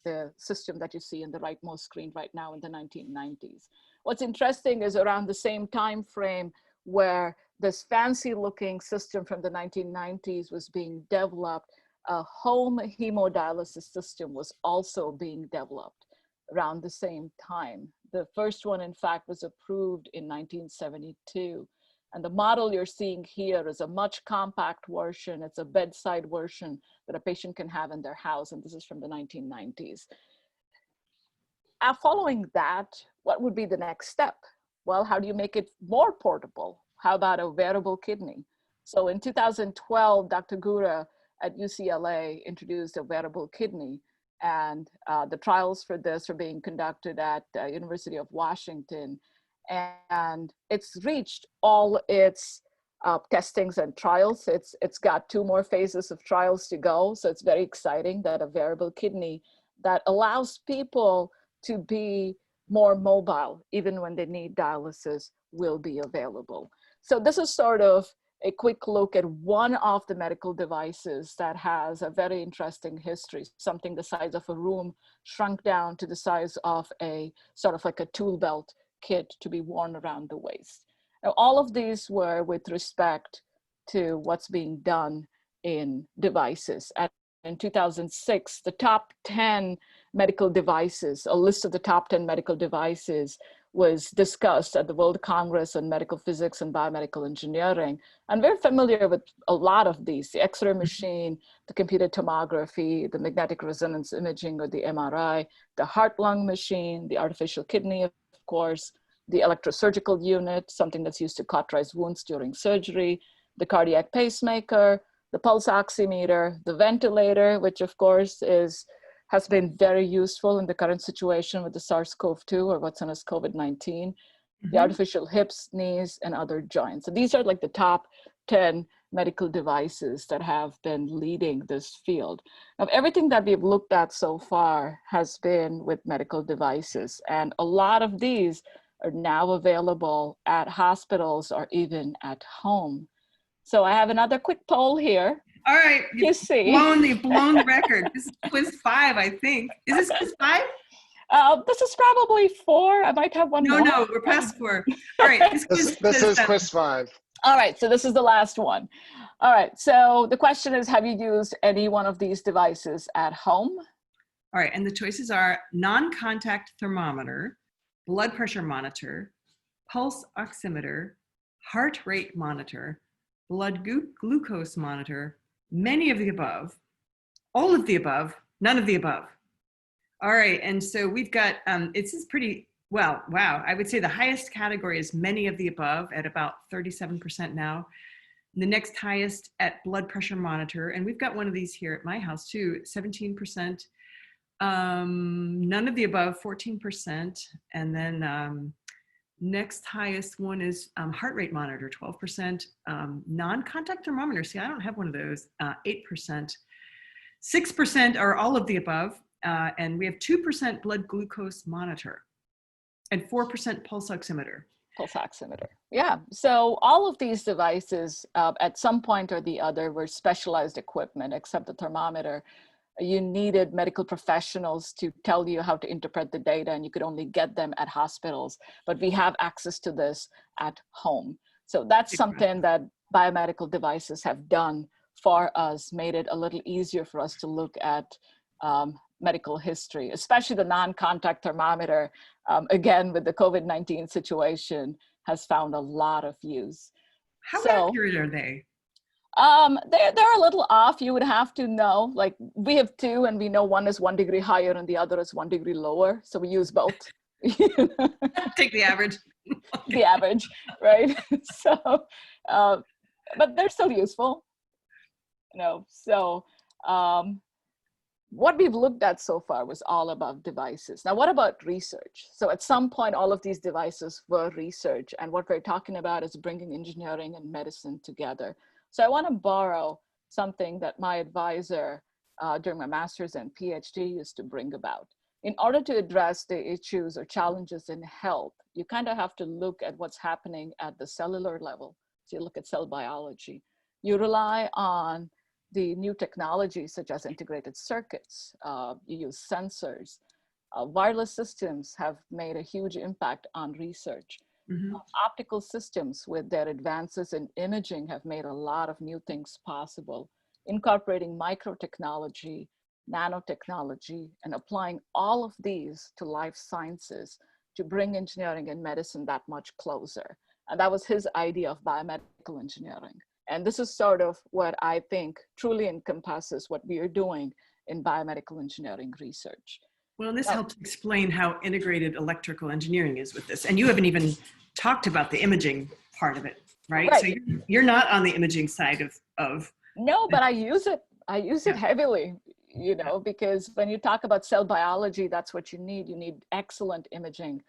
the system that you see in the rightmost screen right now in the 1990s. What's interesting is around the same time frame where this fancy looking system from the 1990s was being developed, a home hemodialysis system was also being developed around the same time. The first one, in fact, was approved in 1972. And the model you're seeing here is a much compact version. It's a bedside version that a patient can have in their house. And this is from the 1990s. Following that, what would be the next step? Well, how do you make it more portable? How about a wearable kidney? So in 2012, Dr. Gura at UCLA introduced a wearable kidney. And the trials for this are being conducted at University of Washington. And it's reached all its testings and trials. It's got 2 more phases of trials to go. So it's very exciting that a wearable kidney that allows people to be more mobile, even when they need dialysis, will be available. So this is sort of a quick look at one of the medical devices that has a very interesting history, something the size of a room shrunk down to the size of a sort of like a tool belt kit to be worn around the waist. Now, all of these were with respect to what's being done in devices. And in 2006, the top 10 medical devices, a list of the top 10 medical devices was discussed at the World Congress on Medical Physics and Biomedical Engineering. And we're familiar with a lot of these: the X-ray machine, the computed tomography, the magnetic resonance imaging or the MRI, the heart-lung machine, the artificial kidney, of course, the electrosurgical unit, something that's used to cauterize wounds during surgery, the cardiac pacemaker, the pulse oximeter, the ventilator, which of course has been very useful in the current situation with the SARS-CoV-2, or what's known as COVID-19, the artificial hips, knees, and other joints. So these are like the top 10 medical devices that have been leading this field. Now, everything that we've looked at so far has been with medical devices, and a lot of these are now available at hospitals or even at home. So I have another quick poll here. All right, you've blown the record. This is quiz 5, I think. Is this quiz 5? This is probably 4. I might have one more. No, we're past 4. All right, this is quiz 5. All right, so this is the last one. All right, so the question is, have you used any one of these devices at home? All right, and the choices are non-contact thermometer, blood pressure monitor, pulse oximeter, heart rate monitor, blood glucose monitor, many of the above, all of the above, none of the above. All right, and so we've got, it's pretty, well, wow, I would say the highest category is many of the above at about 37% now. The next highest at blood pressure monitor, and we've got one of these here at my house too, 17%. None of the above, 14%. And then next highest one is heart rate monitor, 12%. Non-contact thermometer, see, I don't have one of those, 8%. 6% are all of the above, and we have 2% blood glucose monitor and 4% pulse oximeter. Pulse oximeter, yeah. So all of these devices at some point or the other were specialized equipment, except the thermometer. You needed medical professionals to tell you how to interpret the data, and you could only get them at hospitals. But we have access to this at home. So that's something that biomedical devices have done for us, made it a little easier for us to look at medical history, especially the non-contact thermometer, again, with the COVID-19 situation, has found a lot of use. How accurate are they? They're a little off. You would have to know, like we have 2 and we know one is 1 degree higher and the other is 1 degree lower. So we use both. Take the average. The average, right? So, but they're still useful, you know. So what we've looked at so far was all about devices. Now, what about research? So at some point, all of these devices were research, and what we're talking about is bringing engineering and medicine together. So I want to borrow something that my advisor during my master's and PhD used to bring about. In order to address the issues or challenges in health, you kind of have to look at what's happening at the cellular level. you look at cell biology. You rely on the new technologies such as integrated circuits. You use sensors. Wireless systems have made a huge impact on research. Optical systems with their advances in imaging have made a lot of new things possible, incorporating microtechnology, nanotechnology, and applying all of these to life sciences to bring engineering and medicine that much closer. And that was his idea of biomedical engineering. And this is sort of what I think truly encompasses what we are doing in biomedical engineering research. Well, this helps explain how integrated electrical engineering is with this. And you haven't even talked about the imaging part of it, right? So you're not on the imaging side of. No, but I use it. I use it heavily, you know, because when you talk about cell biology, that's what you need. You need excellent imaging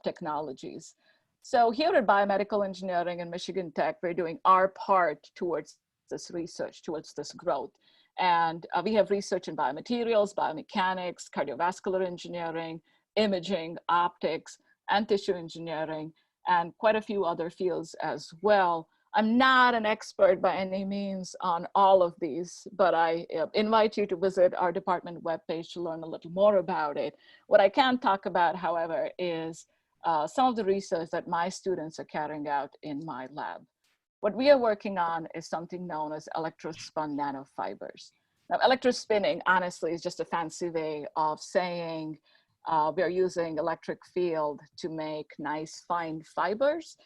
technologies. So here at Biomedical Engineering in Michigan Tech, we're doing our part towards this research, towards this growth. And we have research in biomaterials, biomechanics, cardiovascular engineering, imaging, optics, and tissue engineering, and quite a few other fields as well. I'm not an expert by any means on all of these, but I invite you to visit our department webpage to learn a little more about it. What I can talk about, however, is some of the research that my students are carrying out in my lab. What we are working on is something known as electrospun nanofibers. Now, electrospinning, honestly, is just a fancy way of saying we are using electric field to make nice, fine fibers.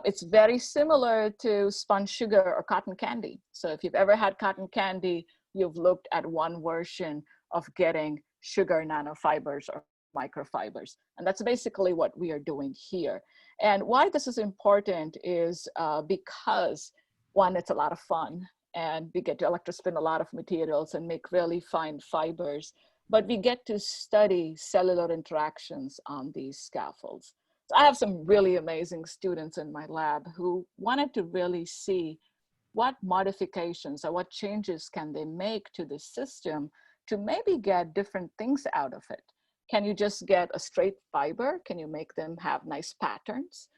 It's very similar to spun sugar or cotton candy. So if you've ever had cotton candy, you've looked at one version of getting sugar nanofibers or microfibers. And that's basically what we are doing here. And why this is important is because, one, it's a lot of fun, and we get to electrospin a lot of materials and make really fine fibers, but we get to study cellular interactions on these scaffolds. So I have some really amazing students in my lab who wanted to really see what modifications or what changes can they make to the system to maybe get different things out of it. Can you just get a straight fiber? Can you make them have nice patterns?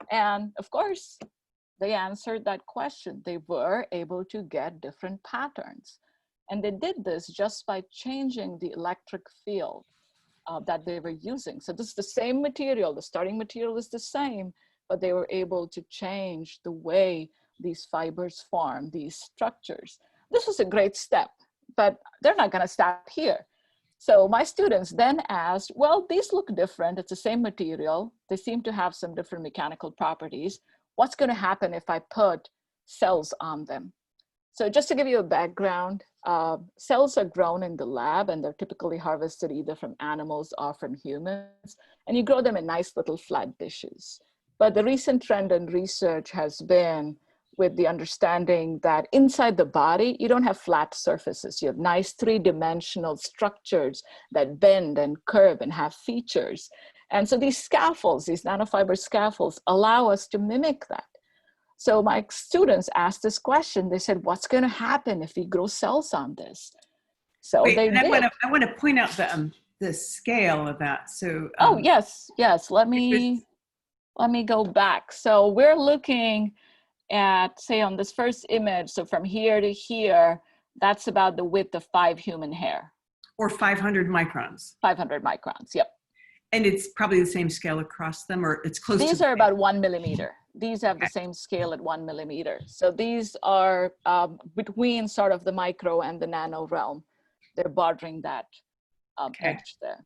And of course, they answered that question. They were able to get different patterns. And they did this just by changing the electric field that they were using. So this is the same material, the starting material is the same, but they were able to change the way these fibers form, these structures. This was a great step, but they're not gonna stop here. So my students then asked, well, these look different. It's the same material. They seem to have some different mechanical properties. What's gonna happen if I put cells on them? So just to give you a background, cells are grown in the lab and they're typically harvested either from animals or from humans, and you grow them in nice little flat dishes. But the recent trend in research has been with the understanding that inside the body, you don't have flat surfaces. You have nice three-dimensional structures that bend and curve and have features. And so these scaffolds, these nanofiber scaffolds, allow us to mimic that. So my students asked this question. They said, what's going to happen if we grow cells on this? So wait, they did. I want to point out the scale of that. So oh yes, let me go back. So we're looking at, say, on this first image, so from here to here, that's about the width of 5 human hair. Or 500 microns. 500 microns, yep. And it's probably the same scale across them, or it's close to. These are about 1 millimeter. These have the same scale at 1 millimeter. So these are between sort of the micro and the nano realm. They're bordering that edge there,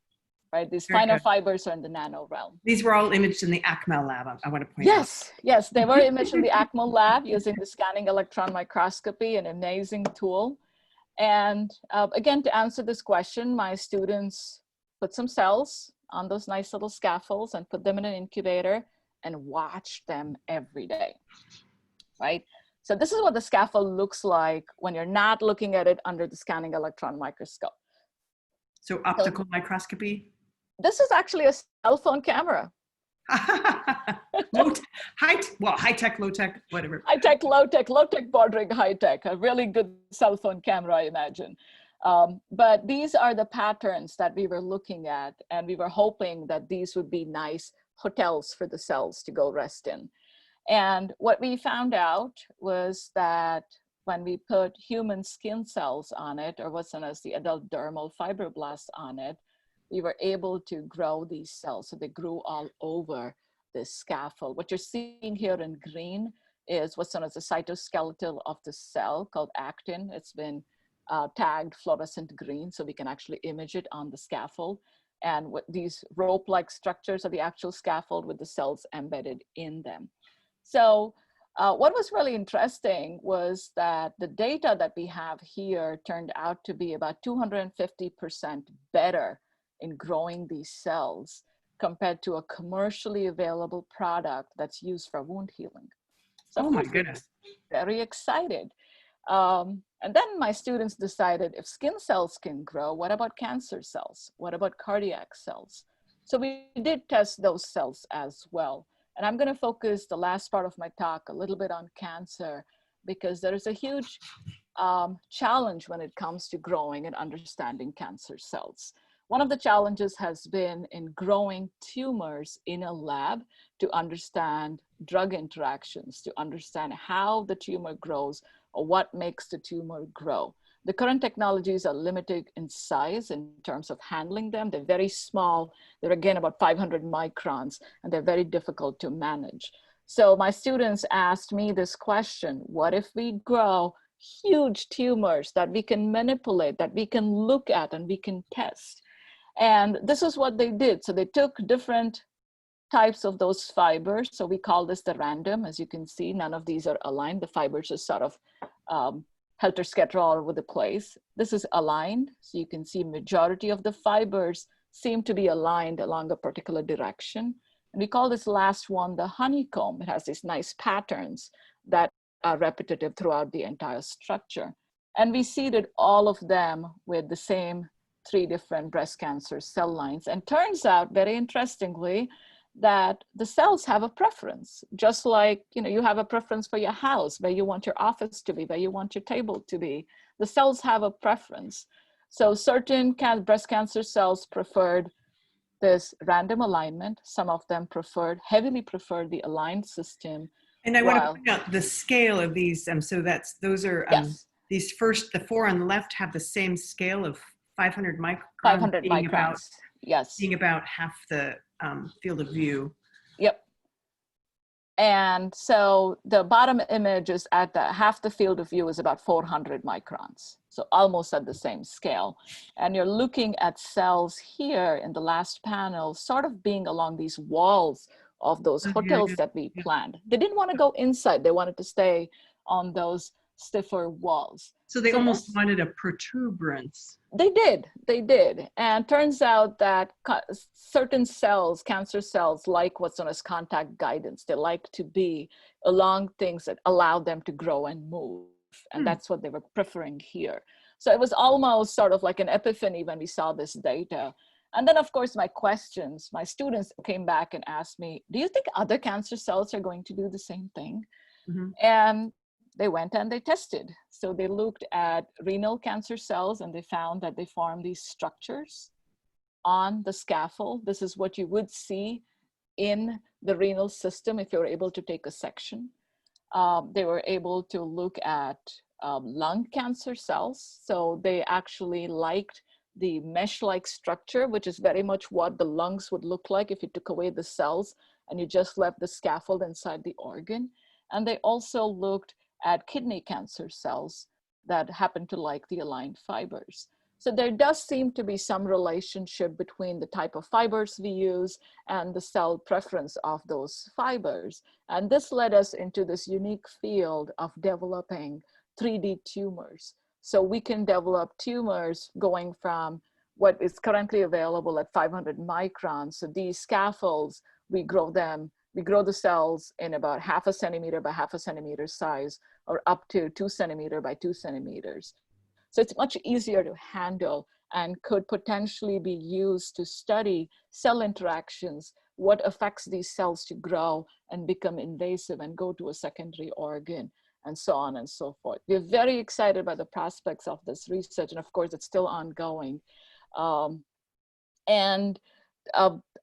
right? These finer fibers are in the nano realm. These were all imaged in the ACMA lab, I want to point out. Yes, they were imaged in the ACMA lab using the scanning electron microscopy, an amazing tool. And again, to answer this question, my students put some cells on those nice little scaffolds and put them in an incubator and watch them every day, right? So this is what the scaffold looks like when you're not looking at it under the scanning electron microscope. So optical microscopy? This is actually a cell phone camera. High tech, low tech, whatever. High tech, low tech bordering high tech, a really good cell phone camera, I imagine. But these are the patterns that we were looking at, and we were hoping that these would be nice hotels for the cells to go rest in. And what we found out was that when we put human skin cells on it, or what's known as the adult dermal fibroblasts on it, we were able to grow these cells. So they grew all over this scaffold. What you're seeing here in green is what's known as the cytoskeletal of the cell called actin. It's been tagged fluorescent green, so we can actually image it on the scaffold. And what these rope-like structures are the actual scaffold with the cells embedded in them. So what was really interesting was that the data that we have here turned out to be about 250% better in growing these cells compared to a commercially available product that's used for wound healing. So oh my goodness. Very excited. And then my students decided, if skin cells can grow, what about cancer cells? What about cardiac cells? So we did test those cells as well. And I'm going to focus the last part of my talk a little bit on cancer, because there is a huge challenge when it comes to growing and understanding cancer cells. One of the challenges has been in growing tumors in a lab to understand drug interactions, to understand how the tumor grows or what makes the tumor grow. The current technologies are limited in size in terms of handling them. They're very small. They're again about 500 microns, and they're very difficult to manage. So my students asked me this question: what if we grow huge tumors that we can manipulate, that we can look at and we can test? And this is what they did. So they took different types of those fibers. So we call this the random. As you can see, none of these are aligned. The fibers are sort of helter-skelter all over the place. This is aligned. So you can see majority of the fibers seem to be aligned along a particular direction. And we call this last one the honeycomb. It has these nice patterns that are repetitive throughout the entire structure. And we seeded all of them with the same 3 different breast cancer cell lines. And turns out, very interestingly, that the cells have a preference, just like you have a preference for your house, where you want your office to be, where you want your table to be. The cells have a preference. So certain breast cancer cells preferred this random alignment. Some of them heavily preferred the aligned system. And I want to point out the scale of these. So those are yes. These the 4 on the left have the same scale of 500 microns. 500 microns. Yes. Being about half the field of view. Yep. And so the bottom image is at half the field of view is about 400 microns. So almost at the same scale. And you're looking at cells here in the last panel, sort of being along these walls of those hotels that we planned. They didn't want to go inside. They wanted to stay on those stiffer walls. So they almost wanted a protuberance. They did. And turns out that certain cells, cancer cells, like what's known as contact guidance. They like to be along things that allow them to grow and move. And that's what they were preferring here. So it was almost sort of like an epiphany when we saw this data. And then, of course, my students came back and asked me, do you think other cancer cells are going to do the same thing? Mm-hmm. And they went and they tested. So they looked at renal cancer cells, and they found that they form these structures on the scaffold. This is what you would see in the renal system if you were able to take a section. They were able to look at lung cancer cells. So they actually liked the mesh-like structure, which is very much what the lungs would look like if you took away the cells and you just left the scaffold inside the organ. And they also looked at kidney cancer cells that happen to like the aligned fibers. So there does seem to be some relationship between the type of fibers we use and the cell preference of those fibers. And this led us into this unique field of developing 3D tumors. So we can develop tumors going from what is currently available at 500 microns. So these scaffolds, we grow the cells in about 0.5 centimeter by 0.5 centimeter size, or up to 2 centimeter by 2 centimeters. So it's much easier to handle and could potentially be used to study cell interactions, what affects these cells to grow and become invasive and go to a secondary organ, and so on and so forth. We're very excited by the prospects of this research, and of course it's still ongoing. I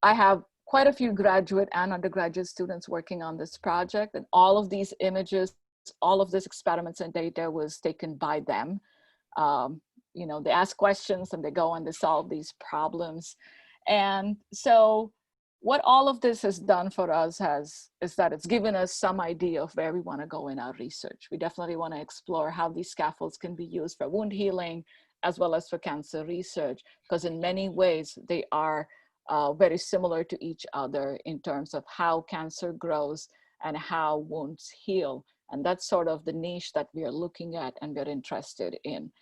have quite a few graduate and undergraduate students working on this project, and all of these images, all of this experiments and data was taken by them. You know, they ask questions and they go and they solve these problems. And so what all of this has done for us is that it's given us some idea of where we want to go in our research. We definitely want to explore how these scaffolds can be used for wound healing as well as for cancer research, because in many ways they are very similar to each other in terms of how cancer grows and how wounds heal. And that's sort of the niche that we are looking at and we're interested in.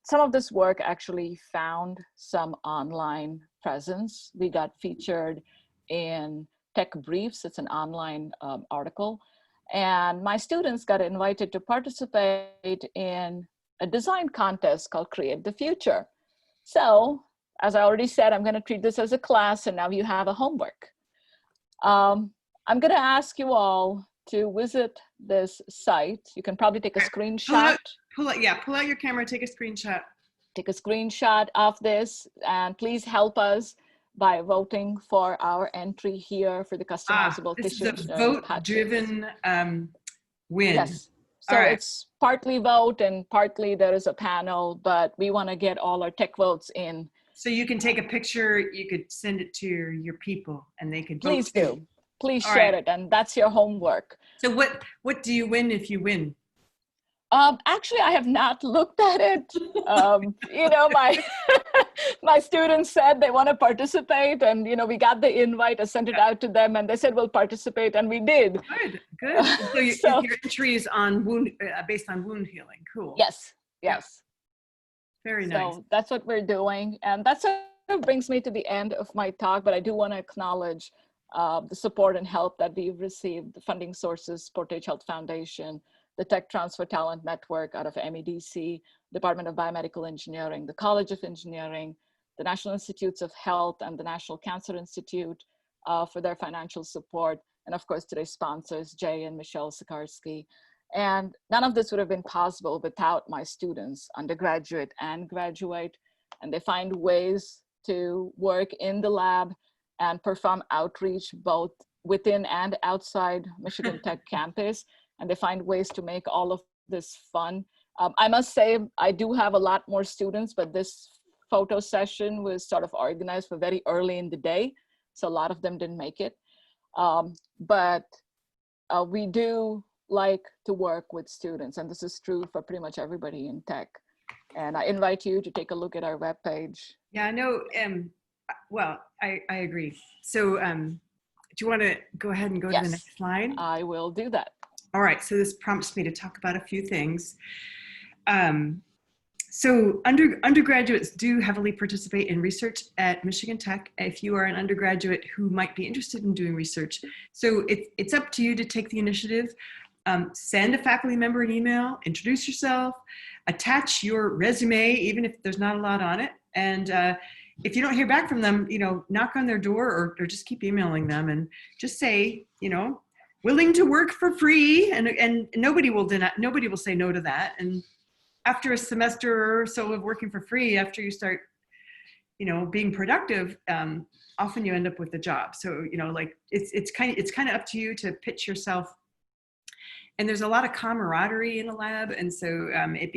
Some of this work actually found some online presence. We got featured in Tech Briefs. It's an online article. And my students got invited to participate in a design contest called Create the Future. So, as I already said, I'm going to treat this as a class, and now you have a homework. I'm going to ask you all to visit this site. You can probably take a screenshot. Pull out your camera, take a screenshot. Take a screenshot of this, and please help us by voting for our entry here for the customizable tissue engineering. This is a vote-driven win. Yes. So it's partly vote and partly there is a panel, but we want to get all our tech votes in. So you can take a picture, you could send it to your people and they could vote. Please do. Please share it, and that's your homework. So what do you win if you win? Actually, I have not looked at it. You know, my students said they want to participate, and you know, we got the invite. I sent it out to them, and they said we'll participate, and we did. Good. So your entry is on based on wound healing. Cool. Yes. Very nice. So that's what we're doing, and that sort of brings me to the end of my talk. But I do want to acknowledge the support and help that we've received. The funding sources: Portage Health Foundation, the Tech Transfer Talent Network out of MEDC, Department of Biomedical Engineering, the College of Engineering, the National Institutes of Health, and the National Cancer Institute for their financial support. And of course, today's sponsors, Jay and Michelle Sikarsky. And none of this would have been possible without my students, undergraduate and graduate. And they find ways to work in the lab and perform outreach both within and outside Michigan Tech campus. And they find ways to make all of this fun. I must say, I do have a lot more students, but this photo session was sort of organized for very early in the day. So a lot of them didn't make it. But we do like to work with students, and this is true for pretty much everybody in tech. And I invite you to take a look at our webpage. Yeah, I know. Well, I agree. So do you want to go ahead and go to the next slide? I will do that. All right, so this prompts me to talk about a few things. So undergraduates do heavily participate in research at Michigan Tech if you are an undergraduate who might be interested in doing research. So it's up to you to take the initiative. Send a faculty member an email, introduce yourself, attach your resume, even if there's not a lot on it. And if you don't hear back from them, you know, knock on their door or just keep emailing them and just say, you know, willing to work for free, and nobody will say no to that. And after a semester or so of working for free, after you start, you know, being productive, often you end up with a job. So, you know, like it's kind of up to you to pitch yourself. And there's a lot of camaraderie in a lab, and so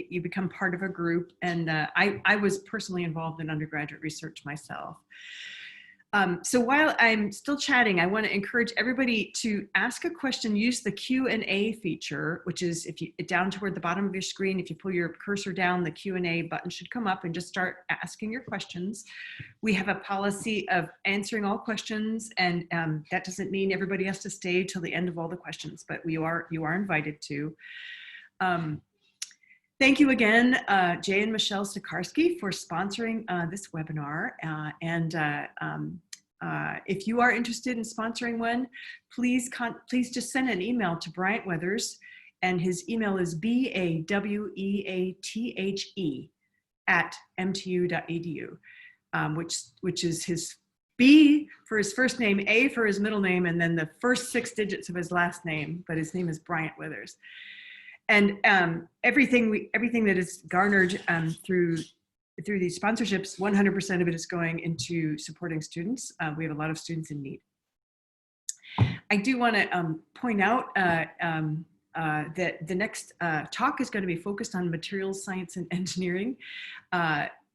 you become part of a group. And I was personally involved in undergraduate research myself. So while I'm still chatting, I want to encourage everybody to ask a question. Use the Q&A feature, which is down toward the bottom of your screen. If you pull your cursor down, the Q&A button should come up, and just start asking your questions. We have a policy of answering all questions, and that doesn't mean everybody has to stay till the end of all the questions, but you are invited to. Thank you again, Jay and Michelle Sikarsky, for sponsoring this webinar. If you are interested in sponsoring one, please just send an email to Bryant Weathers, and his email is baweathe@mtu.edu, which is his B for his first name, A for his middle name, and then the first 6 digits of his last name. But his name is Bryant Weathers. And everything that is garnered through through these sponsorships, 100% of it is going into supporting students. We have a lot of students in need. I do want to point out that the next talk is going to be focused on materials science and engineering.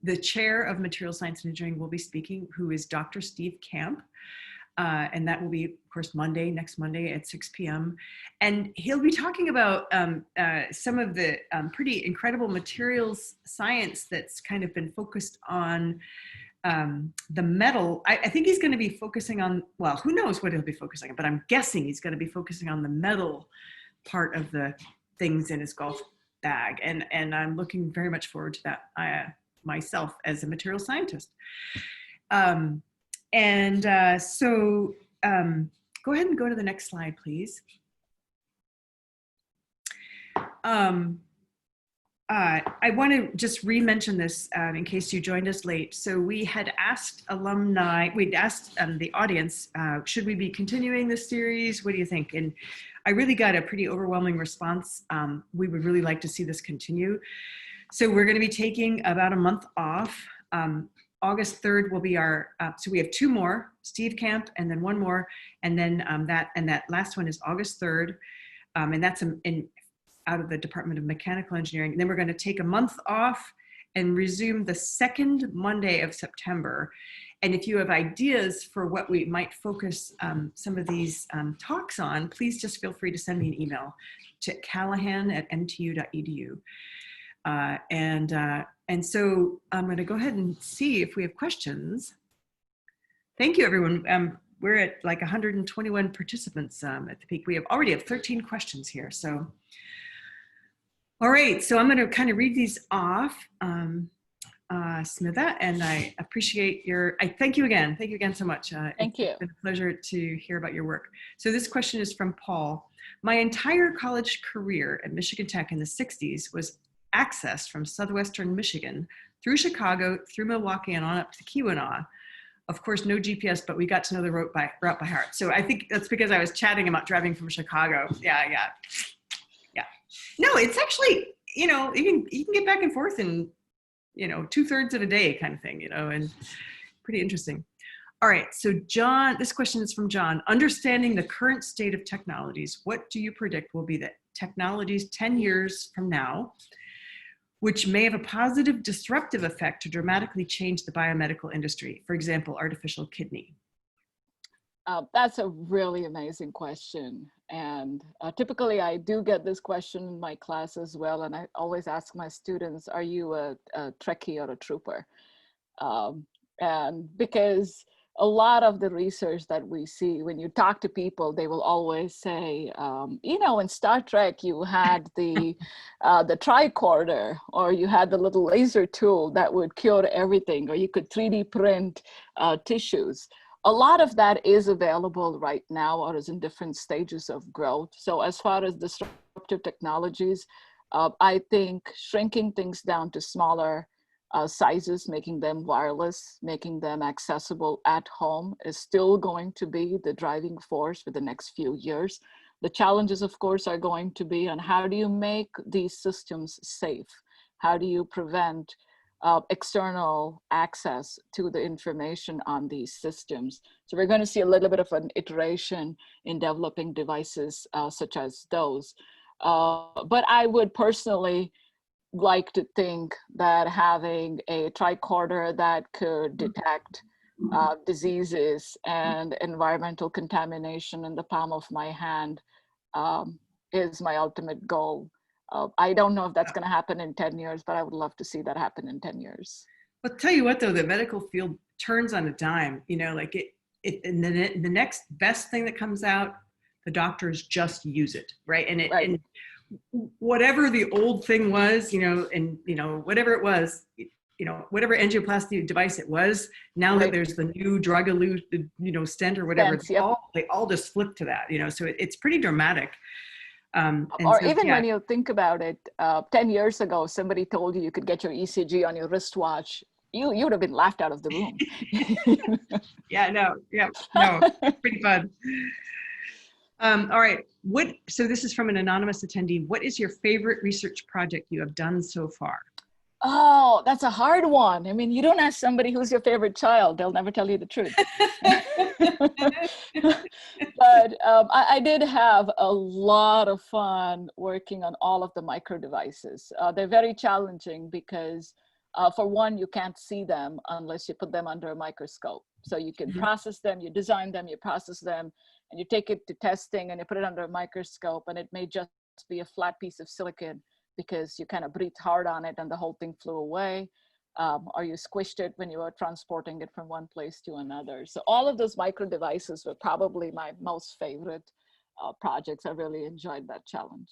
The chair of materials science and engineering will be speaking, who is Dr. Steve Camp. And that will be, of course, next Monday at 6 p.m. And he'll be talking about some of the pretty incredible materials science that's kind of been focused on the metal. I think he's going to be focusing on, well, who knows what he'll be focusing on, but I'm guessing he's going to be focusing on the metal part of the things in his golf bag. And I'm looking very much forward to that myself as a material scientist. So go ahead and go to the next slide, please. I want to just re-mention this in case you joined us late. So we had asked we'd asked the audience, should we be continuing this series? What do you think? And I really got a pretty overwhelming response. We would really like to see this continue. So we're going to be taking about a month off. August 3rd will be our, so we have two more, Steve Camp, and then one more, and then that last one is August 3rd, and that's out of the Department of Mechanical Engineering. And then we're going to take a month off and resume the second Monday of September. And if you have ideas for what we might focus some of these talks on, please just feel free to send me an email to callahan@mtu.edu. And so I'm going to go ahead and see if we have questions. Thank you, everyone. We're at like 121 participants at the peak. We already have 13 questions here. So, all right. So I'm going to kind of read these off, Smitha, and I appreciate I thank you again. Thank you again so much. Thank you. It's been a pleasure to hear about your work. So this question is from Paul. My entire college career at Michigan Tech in the 60s was accessed from southwestern Michigan through Chicago, through Milwaukee, and on up to Keweenaw. Of course, no GPS, but we got to know the route by heart. So I think that's because I was chatting about driving from Chicago. Yeah. No, it's actually, you can get back and forth in, 2/3 of a day kind of thing, and pretty interesting. All right, so John, this question is from John. Understanding the current state of technologies, what do you predict will be the technologies 10 years from now, which may have a positive disruptive effect to dramatically change the biomedical industry? For example, artificial kidney. That's a really amazing question. And typically I do get this question in my class as well. And I always ask my students, are you a Trekkie or a trooper? And because a lot of the research that we see, when you talk to people, they will always say, in Star Trek, you had the tricorder, or you had the little laser tool that would cure everything, or you could 3D print tissues. A lot of that is available right now or is in different stages of growth. So as far as disruptive technologies, I think shrinking things down to smaller sizes, making them wireless, making them accessible at home is still going to be the driving force for the next few years. The challenges, of course, are going to be on how do you make these systems safe? How do you prevent external access to the information on these systems? So we're going to see a little bit of an iteration in developing devices such as those. But I would personally like to think that having a tricorder that could detect diseases and environmental contamination in the palm of my hand is my ultimate goal. I don't know if that's going to happen in 10 years, but I would love to see that happen in 10 years. I'll tell you what, though, the medical field turns on a dime. And then the next best thing that comes out, the doctors just use it, right? And whatever the old thing was, whatever it was, whatever angioplasty device it was, now that there's the new drug-eluted, stent or whatever, they all just flip to that, so it's pretty dramatic. When you think about it, 10 years ago, somebody told you could get your ECG on your wristwatch. You would have been laughed out of the room. Pretty fun. All right, so this is from an anonymous attendee. What is your favorite research project you have done so far? Oh, that's a hard one. I mean, you don't ask somebody who's your favorite child, they'll never tell you the truth. But I did have a lot of fun working on all of the micro devices. They're very challenging because for one, you can't see them unless you put them under a microscope. So you can process them, you design them, you process them, and you take it to testing and you put it under a microscope, and it may just be a flat piece of silicon because you kind of breathed hard on it and the whole thing flew away. Or you squished it when you were transporting it from one place to another. So all of those micro devices were probably my most favorite projects. I really enjoyed that challenge.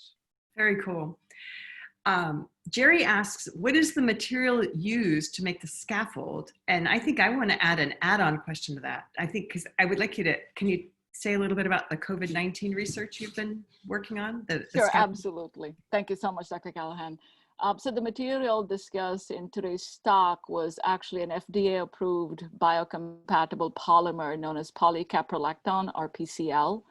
Very cool. Jerry asks, what is the material used to make the scaffold? And I think I want to add an add-on question to that. I think, because I would like you to, can you say a little bit about the COVID-19 research you've been working on? Sure, absolutely. Thank you so much, Dr. Callahan. So the material discussed in today's talk was actually an FDA-approved biocompatible polymer known as polycaprolactone, or PCL.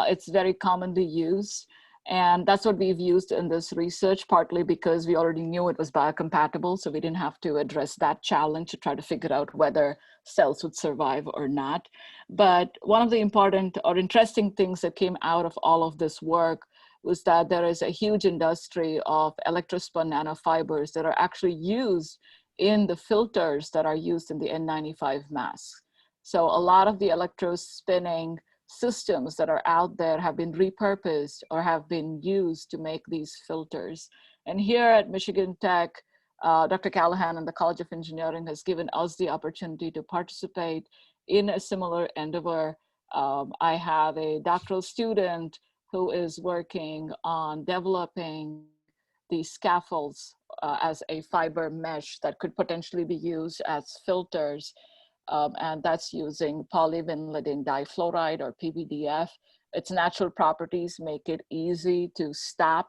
It's very commonly used, and that's what we've used in this research, partly because we already knew it was biocompatible, so we didn't have to address that challenge to try to figure out whether cells would survive or not. But one of the important or interesting things that came out of all of this work was that there is a huge industry of electrospun nanofibers that are actually used in the filters that are used in the N95 masks. So a lot of the electrospinning systems that are out there have been repurposed or have been used to make these filters. And here at Michigan Tech, Dr. Callahan and the College of Engineering has given us the opportunity to participate in a similar endeavor. I have a doctoral student who is working on developing these scaffolds as a fiber mesh that could potentially be used as filters. And that's using polyvinylidene difluoride, or PVDF. Its natural properties make it easy to stop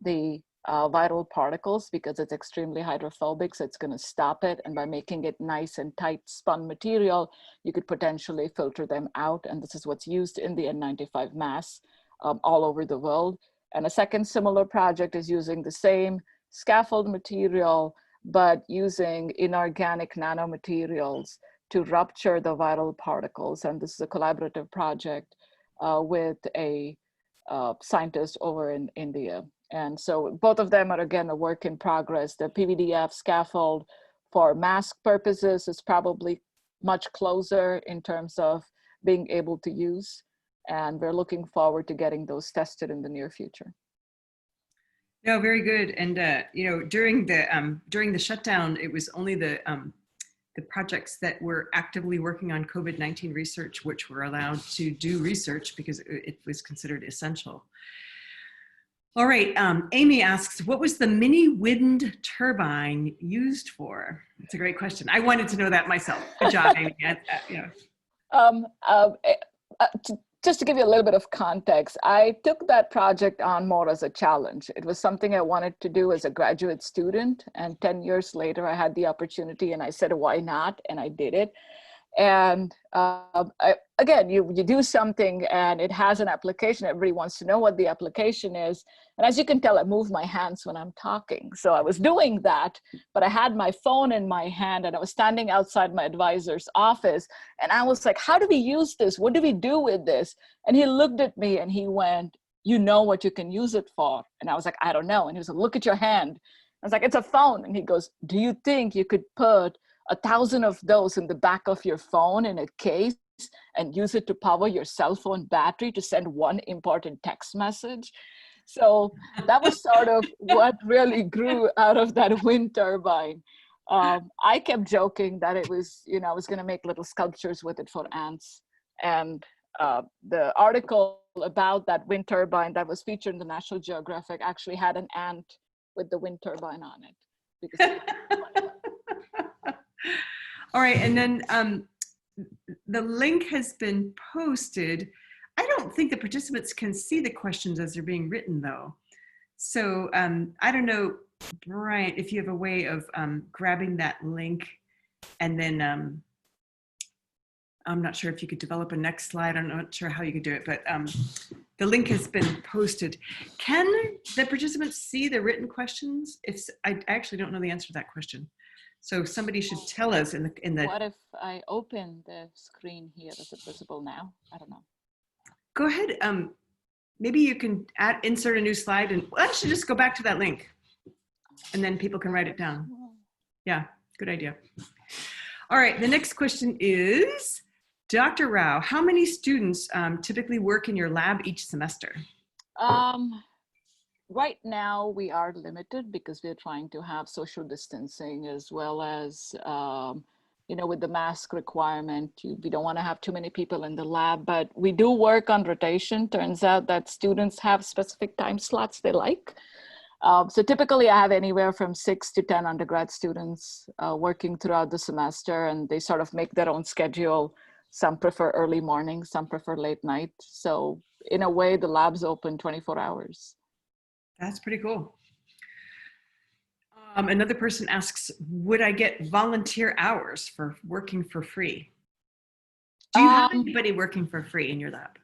the viral particles because it's extremely hydrophobic, so it's going to stop it. And by making it nice and tight spun material, you could potentially filter them out. And this is what's used in the N95 masks all over the world. And a second similar project is using the same scaffold material, but using inorganic nanomaterials to rupture the viral particles. And this is a collaborative project with a scientist over in India. And so both of them are, again, a work in progress. The PVDF scaffold for mask purposes is probably much closer in terms of being able to use. And we're looking forward to getting those tested in the near future. No, very good. And you know, during the shutdown, it was only the projects that were actively working on COVID-19 research which were allowed to do research because it was considered essential. All right, Amy asks, what was the mini wind turbine used for? It's a great question. I wanted to know that myself. Good job, Amy. Just to give you a little bit of context, I took that project on more as a challenge. It was something I wanted to do as a graduate student, and 10 years later, I had the opportunity and I said, why not? And I did it. And again, you do something and it has an application. Everybody wants to know what the application is. And as you can tell, I move my hands when I'm talking. So I was doing that, but I had my phone in my hand and I was standing outside my advisor's office. And I was like, how do we use this? What do we do with this? And he looked at me and he went, you know what you can use it for? And I was like, I don't know. And he was like, look at your hand. I was like, it's a phone. And he goes, do you think you could put 1,000 of those in the back of your phone in a case and use it to power your cell phone battery to send one important text message? So that was sort of what really grew out of that wind turbine. I kept joking that it was, you know, I was going to make little sculptures with it for ants. And the article about that wind turbine that was featured in the National Geographic actually had an ant with the wind turbine on it. Because all right, and then the link has been posted. I don't think the participants can see the questions as they're being written, though. So I don't know, Brian, if you have a way of grabbing that link and then I'm not sure if you could develop a next slide. I'm not sure how you could do it, but the link has been posted. Can the participants see the written questions? I actually don't know the answer to that question. So somebody should tell us in the. What if I open the screen here? Is it visible now? I don't know. Go ahead. Maybe you can insert a new slide, and why don't you just go back to that link, and then people can write it down. Yeah, good idea. All right, the next question is, Dr. Rao, how many students typically work in your lab each semester? Right now we are limited because we're trying to have social distancing, as well as, you know, with the mask requirement, we don't want to have too many people in the lab, but we do work on rotation. Turns out that students have specific time slots they like. So typically I have anywhere from 6 to 10 undergrad students working throughout the semester, and they sort of make their own schedule. Some prefer early morning, some prefer late night. So in a way, the lab's open 24 hours. That's pretty cool. Another person asks, would I get volunteer hours for working for free? Do you have anybody working for free in your lab?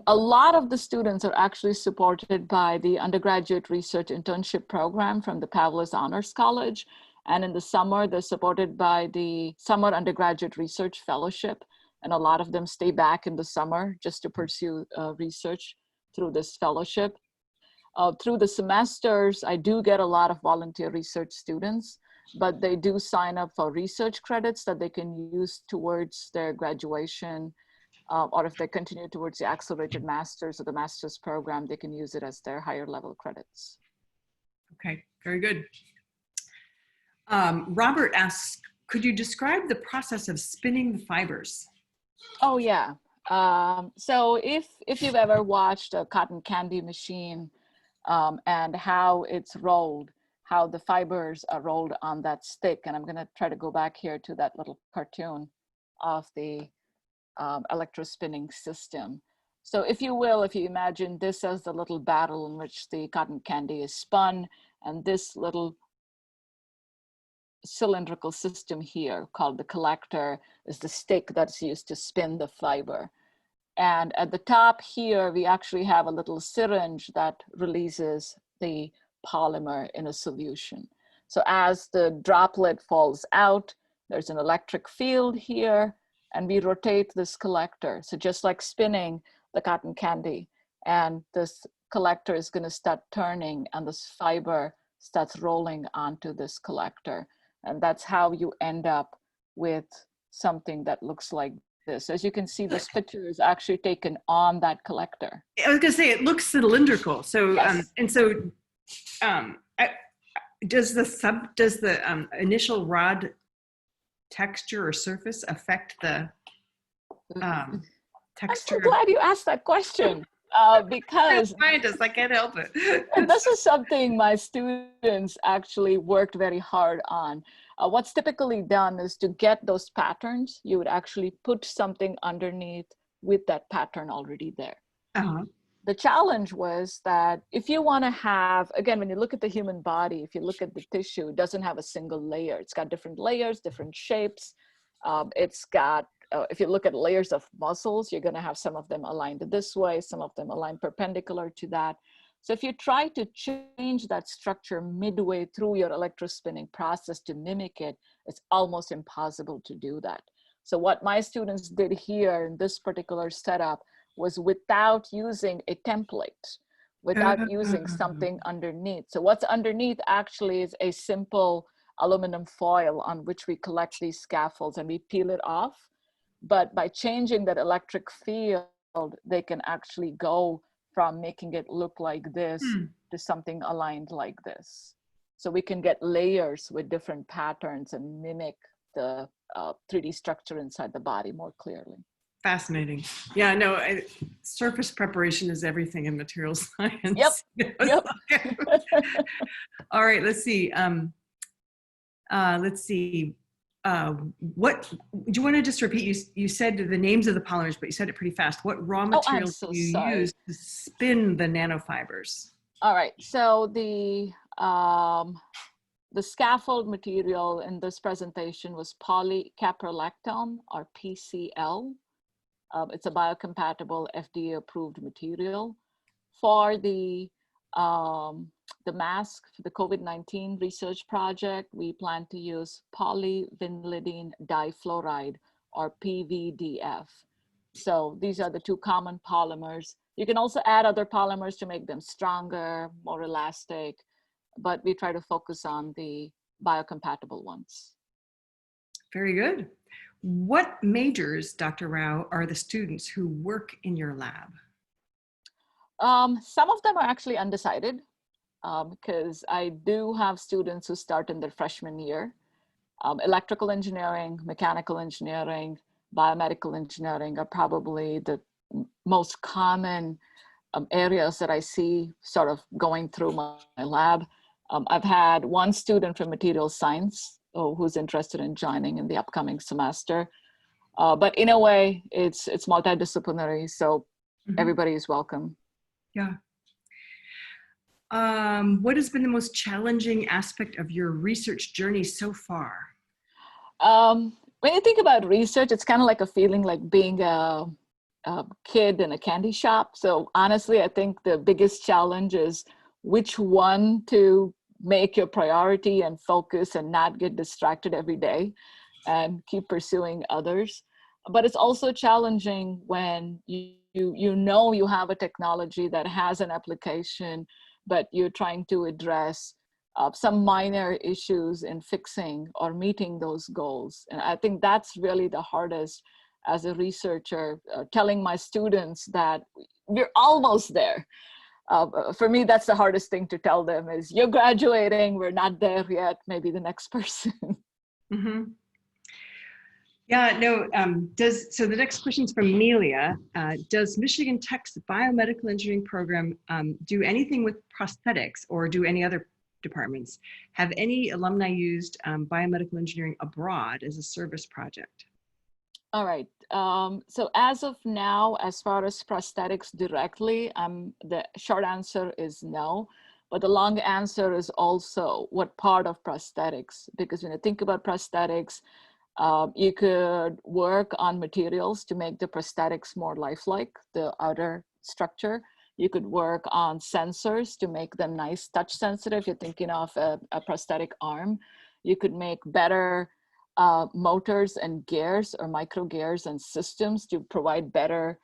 A lot of the students are actually supported by the undergraduate research internship program from the Pavlis Honors College. And in the summer, they're supported by the Summer Undergraduate Research Fellowship. And a lot of them stay back in the summer just to pursue research through this fellowship. Through the semesters, I do get a lot of volunteer research students, but they do sign up for research credits that they can use towards their graduation, or if they continue towards the accelerated master's or the master's program, they can use it as their higher level credits. Okay, very good. Robert asks, could you describe the process of spinning the fibers? Oh yeah. So if you've ever watched a cotton candy machine, and how it's rolled, how the fibers are rolled on that stick. And I'm going to try to go back here to that little cartoon of the electrospinning system. So if you will, if you imagine this as the little barrel in which the cotton candy is spun, and this little cylindrical system here called the collector is the stick that's used to spin the fiber. And at the top here, we actually have a little syringe that releases the polymer in a solution. So as the droplet falls out, there's an electric field here, and we rotate this collector. So just like spinning the cotton candy, and this collector is going to start turning, and this fiber starts rolling onto this collector. And that's how you end up with something that looks like this. As you can see, this picture is actually taken on that collector. I was going to say, it looks cylindrical. So, yes. Does the initial rod texture or surface affect the texture? I'm so glad you asked that question. Because scientist, I can't help it. And this is something my students actually worked very hard on. What's typically done is to get those patterns, you would actually put something underneath with that pattern already there. Uh-huh. The challenge was that if you want to have, again, when you look at the human body, if you look at the tissue, it doesn't have a single layer. It's got different layers, different shapes. It's got, if you look at layers of muscles, you're going to have some of them aligned this way, some of them aligned perpendicular to that. So if you try to change that structure midway through your electrospinning process to mimic it, it's almost impossible to do that. So what my students did here in this particular setup was without using a template, without using something underneath. So what's underneath actually is a simple aluminum foil on which we collect these scaffolds and we peel it off. But by changing that electric field, they can actually go from making it look like this to something aligned like this. So we can get layers with different patterns and mimic the 3D structure inside the body more clearly. Fascinating. Yeah, no, surface preparation is everything in material science. Yep. All right, let's see. What do you want to just repeat? You said the names of the polymers, but you said it pretty fast. What raw materials do you use to spin the nanofibers? All right, so the the scaffold material in this presentation was polycaprolactone, or PCL. It's a biocompatible FDA-approved material. For the mask for the COVID-19 research project, we plan to use polyvinylidene difluoride, or PVDF. So these are the two common polymers. You can also add other polymers to make them stronger, more elastic, but we try to focus on the biocompatible ones. Very good. What majors, Dr. Rao, are the students who work in your lab? Some of them are actually undecided because I do have students who start in their freshman year. Electrical engineering, mechanical engineering, biomedical engineering are probably the most common areas that I see sort of going through my lab. I've had one student from materials science who's interested in joining in the upcoming semester. But in a way, it's multidisciplinary, so everybody is welcome. Yeah. What has been the most challenging aspect of your research journey so far? When you think about research, it's kind of like a feeling like being a kid in a candy shop. So honestly, I think the biggest challenge is which one to make your priority and focus and not get distracted every day and keep pursuing others. But it's also challenging when you know you have a technology that has an application, but you're trying to address some minor issues in fixing or meeting those goals. And I think that's really the hardest as a researcher, telling my students that we're almost there. For me, that's the hardest thing to tell them is you're graduating, we're not there yet, maybe the next person. Mm-hmm. Yeah, no, so the next question is from Amelia. Does Michigan Tech's Biomedical Engineering program do anything with prosthetics, or do any other departments? Have any alumni used biomedical engineering abroad as a service project? All right, so as of now, as far as prosthetics directly, the short answer is no, but the long answer is also what part of prosthetics, because when you think about prosthetics, you could work on materials to make the prosthetics more lifelike, the outer structure. You could work on sensors to make them nice, touch sensitive. You're thinking of a prosthetic arm. You could make better motors and gears or micro gears and systems to provide better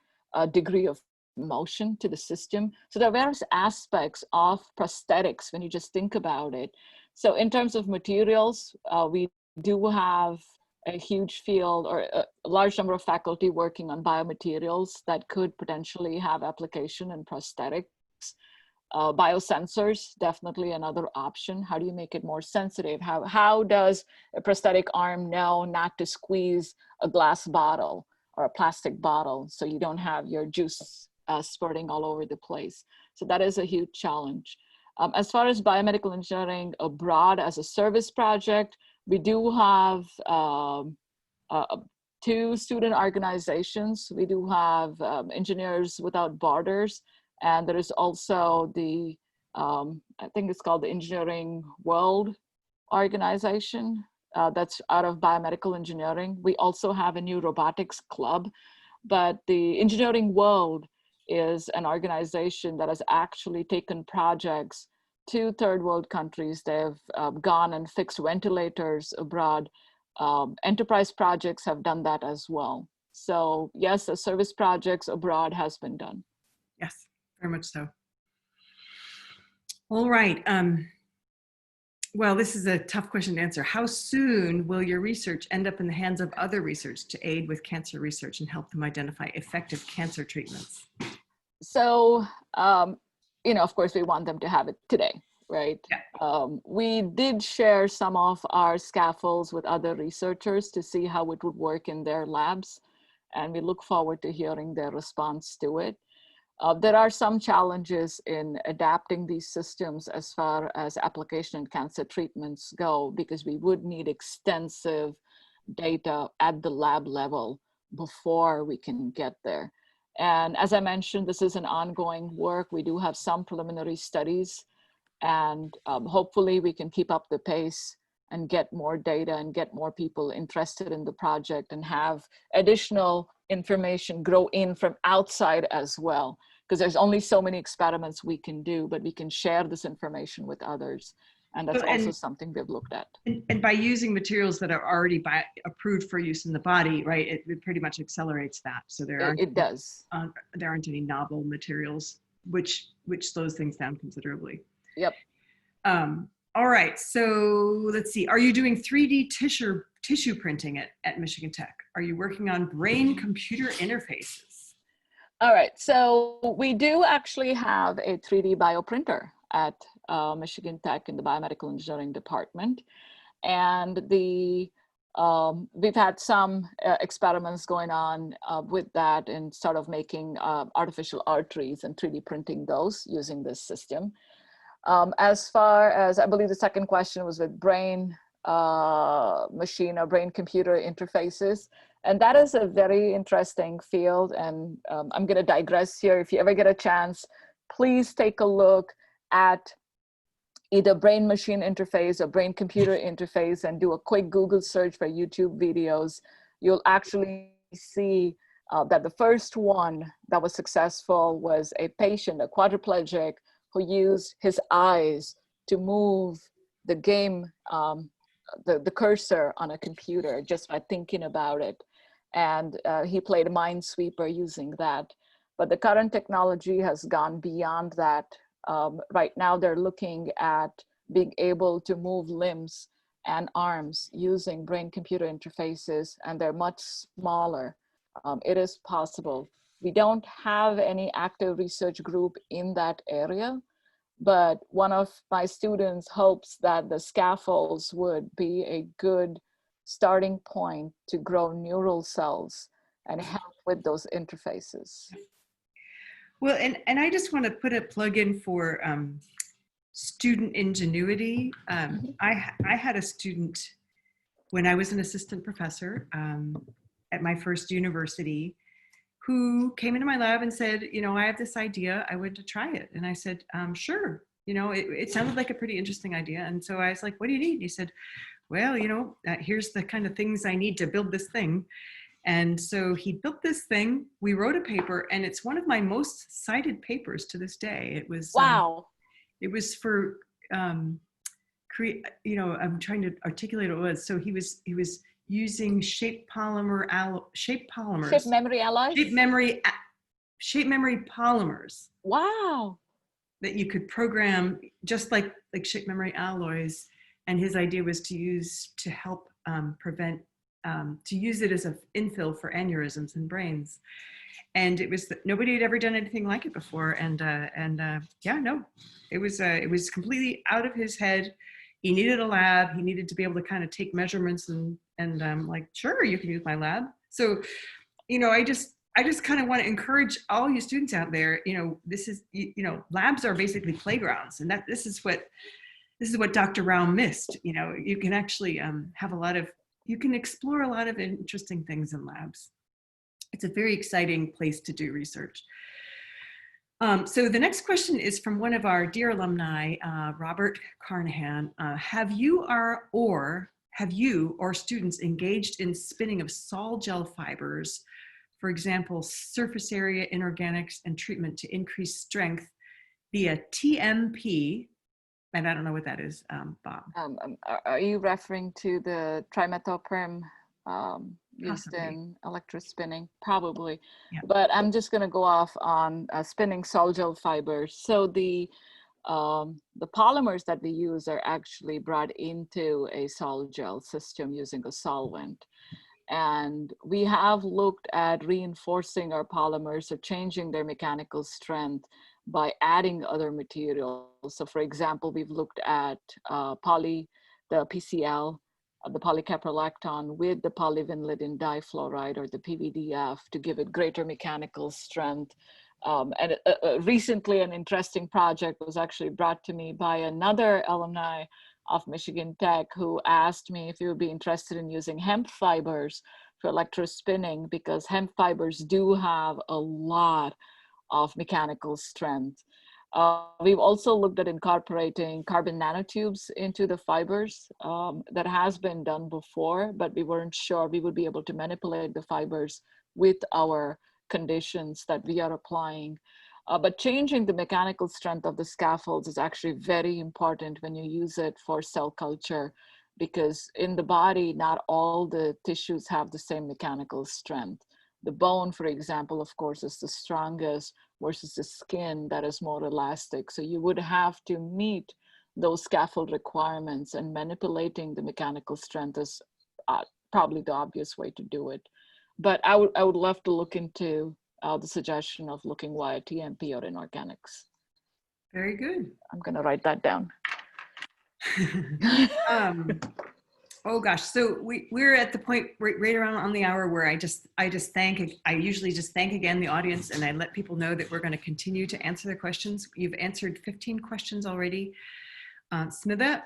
degree of motion to the system. So there are various aspects of prosthetics when you just think about it. So in terms of materials, we do have a huge field or a large number of faculty working on biomaterials that could potentially have application in prosthetics. Biosensors, definitely another option. How do you make it more sensitive? How does a prosthetic arm know not to squeeze a glass bottle or a plastic bottle so you don't have your juice spurting all over the place? So that is a huge challenge. As far as biomedical engineering abroad as a service project, we do have 2 student organizations. We do have Engineers Without Borders, and there is also the, I think it's called the Engineering World organization that's out of biomedical engineering. We also have a new robotics club, but the Engineering World is an organization that has actually taken projects to third world countries. They've gone and fixed ventilators abroad. Enterprise projects have done that as well. So yes, the service projects abroad has been done. Yes, very much so. All right. Well, this is a tough question to answer. How soon will your research end up in the hands of other research to aid with cancer research and help them identify effective cancer treatments? So, of course, we want them to have it today, right? Yeah. We did share some of our scaffolds with other researchers to see how it would work in their labs, and we look forward to hearing their response to it. There are some challenges in adapting these systems as far as application and cancer treatments go, because we would need extensive data at the lab level before we can get there. And as I mentioned, this is an ongoing work. We do have some preliminary studies And hopefully we can keep up the pace and get more data and get more people interested in the project and have additional information grow in from outside as well. Because there's only so many experiments we can do, but we can share this information with others. And that's also something we've looked at. And by using materials that are already approved for use in the body, right, it pretty much accelerates that. So there aren't, there aren't any novel materials, which slows things down considerably. Yep. All right, so let's see. Are you doing 3D tissue printing at Michigan Tech? Are you working on brain-computer interfaces? All right, so we do actually have a 3D bioprinter at Michigan Tech in the Biomedical Engineering department. And we've had some experiments going on with that and sort of making artificial arteries and 3D printing those using this system. As far as, I believe the second question was with brain machine or brain computer interfaces. And that is a very interesting field. And I'm going to digress here. If you ever get a chance, please take a look at either brain machine interface or brain computer interface and do a quick Google search for YouTube videos. You'll actually see that the first one that was successful was a patient, a quadriplegic, who used his eyes to move the game, the cursor on a computer just by thinking about it. And he played Minesweeper using that. But the current technology has gone beyond that. Right now they're looking at being able to move limbs and arms using brain-computer interfaces, and they're much smaller. It is possible. We don't have any active research group in that area, but one of my students hopes that the scaffolds would be a good starting point to grow neural cells and help with those interfaces. Well, and I just want to put a plug in for student ingenuity. I had a student when I was an assistant professor at my first university who came into my lab and said, you know, I have this idea, I want to try it. And I said, sure. You know, it sounded like a pretty interesting idea. And so I was like, what do you need? And he said, well, you know, here's the kind of things I need to build this thing. And so he built this thing, we wrote a paper, and it's one of my most cited papers to this day. It was, wow. It was for, you know, I'm trying to articulate what it was. So he was using shape memory alloys? Shape memory polymers. Wow. That you could program just like shape memory alloys. And his idea was to help prevent, to use it as an infill for aneurysms in brains. And it was, nobody had ever done anything like it before. And yeah, no, it was completely out of his head. He needed a lab. He needed to be able to kind of take measurements and like, sure, you can use my lab. So, you know, I just kind of want to encourage all you students out there, you know, this is, you know, labs are basically playgrounds, and this is what Dr. Rao missed. You know, you can actually you can explore a lot of interesting things in labs. It's a very exciting place to do research. So the next question is from one of our dear alumni, Robert Carnahan. Have you or students engaged in spinning of sol gel fibers, for example, surface area inorganics and treatment to increase strength via TMP? And I don't know what that is, Bob. Are you referring to the trimethoprim used in electrospinning? Probably. Yeah. But I'm just going to go off on spinning sol gel fibers. So the polymers that we use are actually brought into a sol gel system using a solvent. And we have looked at reinforcing our polymers or changing their mechanical strength by adding other materials. So for example, we've looked at the PCl, the polycaprolacton with the polyvinylidene difluoride or the PVDF to give it greater mechanical strength. And recently an interesting project was actually brought to me by another alumni of Michigan Tech who asked me if you would be interested in using hemp fibers for electrospinning, because hemp fibers do have a lot of mechanical strength. We've also looked at incorporating carbon nanotubes into the fibers. That has been done before, but we weren't sure we would be able to manipulate the fibers with our conditions that we are applying. But changing the mechanical strength of the scaffolds is actually very important when you use it for cell culture, because in the body, not all the tissues have the same mechanical strength. The bone, for example, of course, is the strongest versus the skin that is more elastic. So you would have to meet those scaffold requirements, and manipulating the mechanical strength is probably the obvious way to do it. But I would love to look into the suggestion of looking via TMP or inorganics. Very good. I'm going to write that down. Oh gosh, so we're at the point right around on the hour where I usually just thank again the audience, and I let people know that we're going to continue to answer their questions. You've answered 15 questions already, Smitha,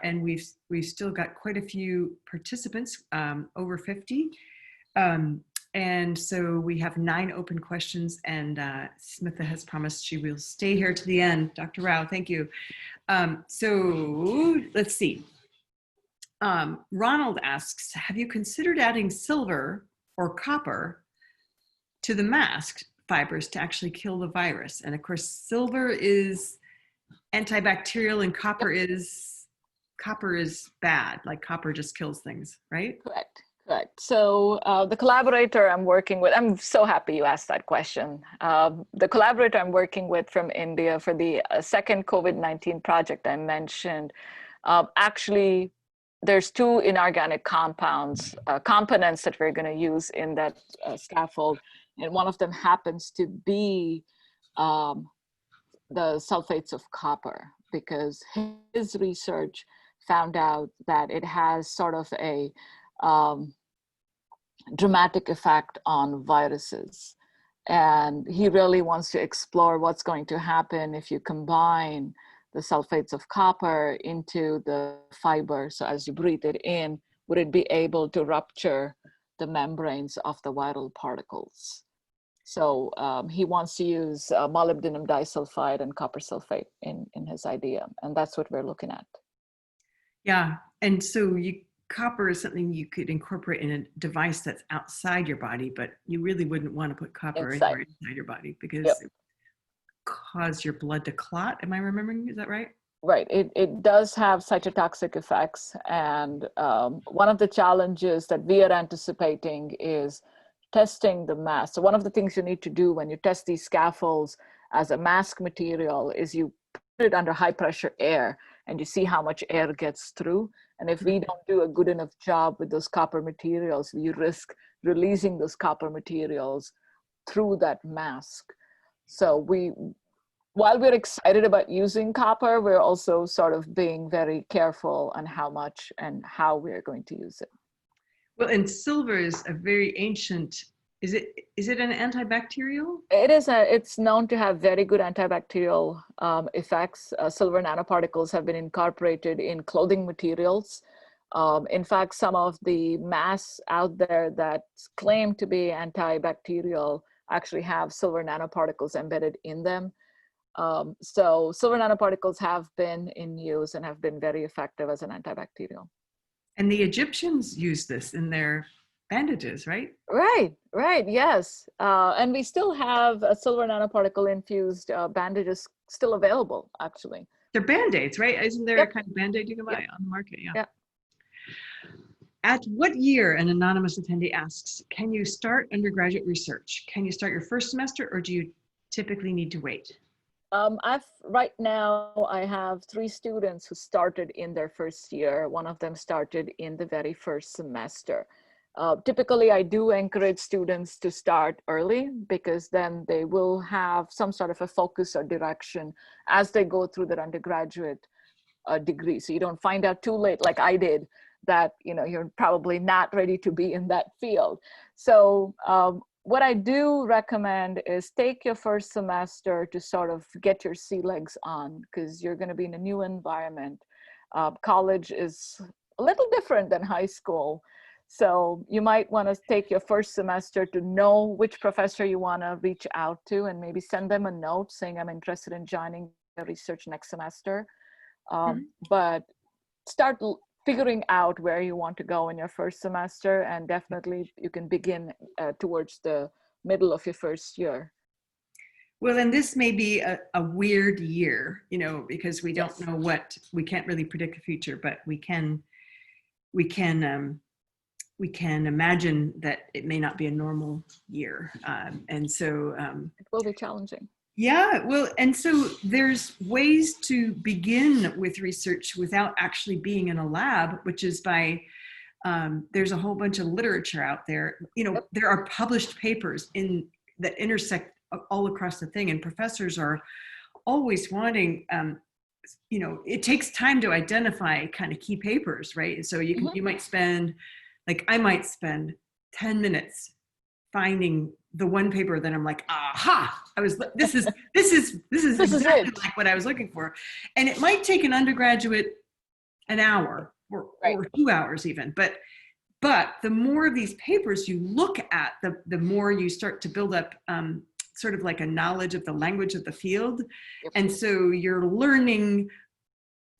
and we've still got quite a few participants, over 50. And so we have 9 open questions, and Smitha has promised she will stay here to the end. Dr. Rao, thank you. So let's see. Ronald asks, have you considered adding silver or copper to the mask fibers to actually kill the virus? And of course, silver is antibacterial and copper is bad. Like copper just kills things, right? Correct. So the collaborator I'm working with, I'm so happy you asked that question. The collaborator I'm working with from India for the second COVID-19 project I mentioned, actually, there's 2 inorganic compounds, components that we're going to use in that scaffold. And one of them happens to be the sulfates of copper, because his research found out that it has sort of a dramatic effect on viruses. And he really wants to explore what's going to happen if you combine the sulfates of copper into the fiber. So as you breathe it in, would it be able to rupture the membranes of the viral particles? So he wants to use molybdenum disulfide and copper sulfate in his idea. And that's what we're looking at. Yeah, and so copper is something you could incorporate in a device that's outside your body, but you really wouldn't want to put copper inside your body, because it would cause your blood to clot. Am I remembering? Is that right? Right. It does have cytotoxic effects. And one of the challenges that we are anticipating is testing the mask. So one of the things you need to do when you test these scaffolds as a mask material is you put it under high pressure air, and you see how much air gets through. And if we don't do a good enough job with those copper materials, we risk releasing those copper materials through that mask. So while we're excited about using copper, we're also sort of being very careful on how much and how we're going to use it. Well, and silver is a very ancient, is it an antibacterial? It's known to have very good antibacterial effects. Silver nanoparticles have been incorporated in clothing materials. In fact, some of the masks out there that claim to be antibacterial actually have silver nanoparticles embedded in them. So silver nanoparticles have been in use and have been very effective as an antibacterial. And the Egyptians used this in their bandages, right? Right, yes. And we still have a silver nanoparticle infused bandages still available, actually. They're Band-Aids, right? Isn't there a kind of Band-Aid you can buy on the market? Yeah. At what year, an anonymous attendee asks, can you start undergraduate research? Can you start your first semester, or do you typically need to wait? Right now, I have 3 students who started in their first year. One of them started in the very first semester. Typically, I do encourage students to start early, because then they will have some sort of a focus or direction as they go through their undergraduate degree. So you don't find out too late, like I did, that you're probably not ready to be in that field. So what I do recommend is take your first semester to sort of get your sea legs on, because you're going to be in a new environment. College is a little different than high school. So you might want to take your first semester to know which professor you want to reach out to, and maybe send them a note saying, I'm interested in joining your research next semester. But start figuring out where you want to go in your first semester, and definitely you can begin towards the middle of your first year. Well, and this may be a weird year, you know, because we don't know we can't really predict the future, but we can imagine that it may not be a normal year. And so it will be challenging. Yeah, well, and so there's ways to begin with research without actually being in a lab, which is by, there's a whole bunch of literature out there. You know, there are published papers that intersect all across the thing, and professors are always wanting, you know, it takes time to identify kind of key papers, right? And so you might spend, like I might spend 10 minutes finding the one paper that I'm like, aha, this is exactly like what I was looking for. And it might take an undergraduate an hour or 2 hours even, but the more of these papers you look at, the more you start to build up sort of like a knowledge of the language of the field. And so you're learning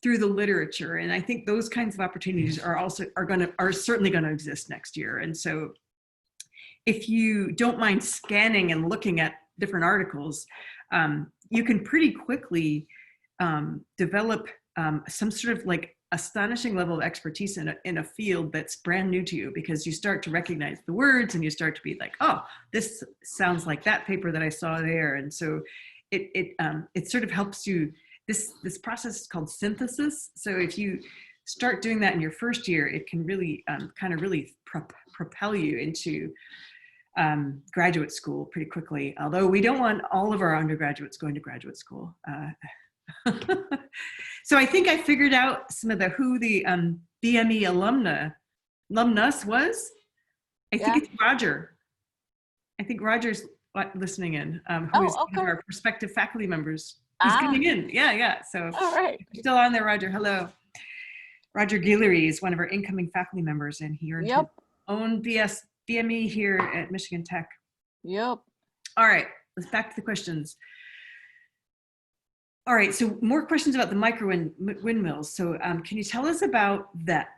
through the literature. And I think those kinds of opportunities are certainly going to exist next year. And so if you don't mind scanning and looking at different articles, you can pretty quickly develop some sort of like astonishing level of expertise in a field that's brand new to you, because you start to recognize the words and you start to be like, oh, this sounds like that paper that I saw there. And so it sort of helps you, this process is called synthesis. So if you start doing that in your first year, it can really kind of really propel you into graduate school pretty quickly. Although we don't want all of our undergraduates going to graduate school. So I think I figured out, Smitha, who the BME alumnus was. I think it's Roger. I think Roger's listening in, who is one of our prospective faculty members. He's coming in. Yeah. So all right. You're still on there, Roger. Hello. Roger Guillory is one of our incoming faculty members, and he earned his own BME here at Michigan Tech. Yep. All right, let's back to the questions. All right, so more questions about the micro windmills. So can you tell us about that?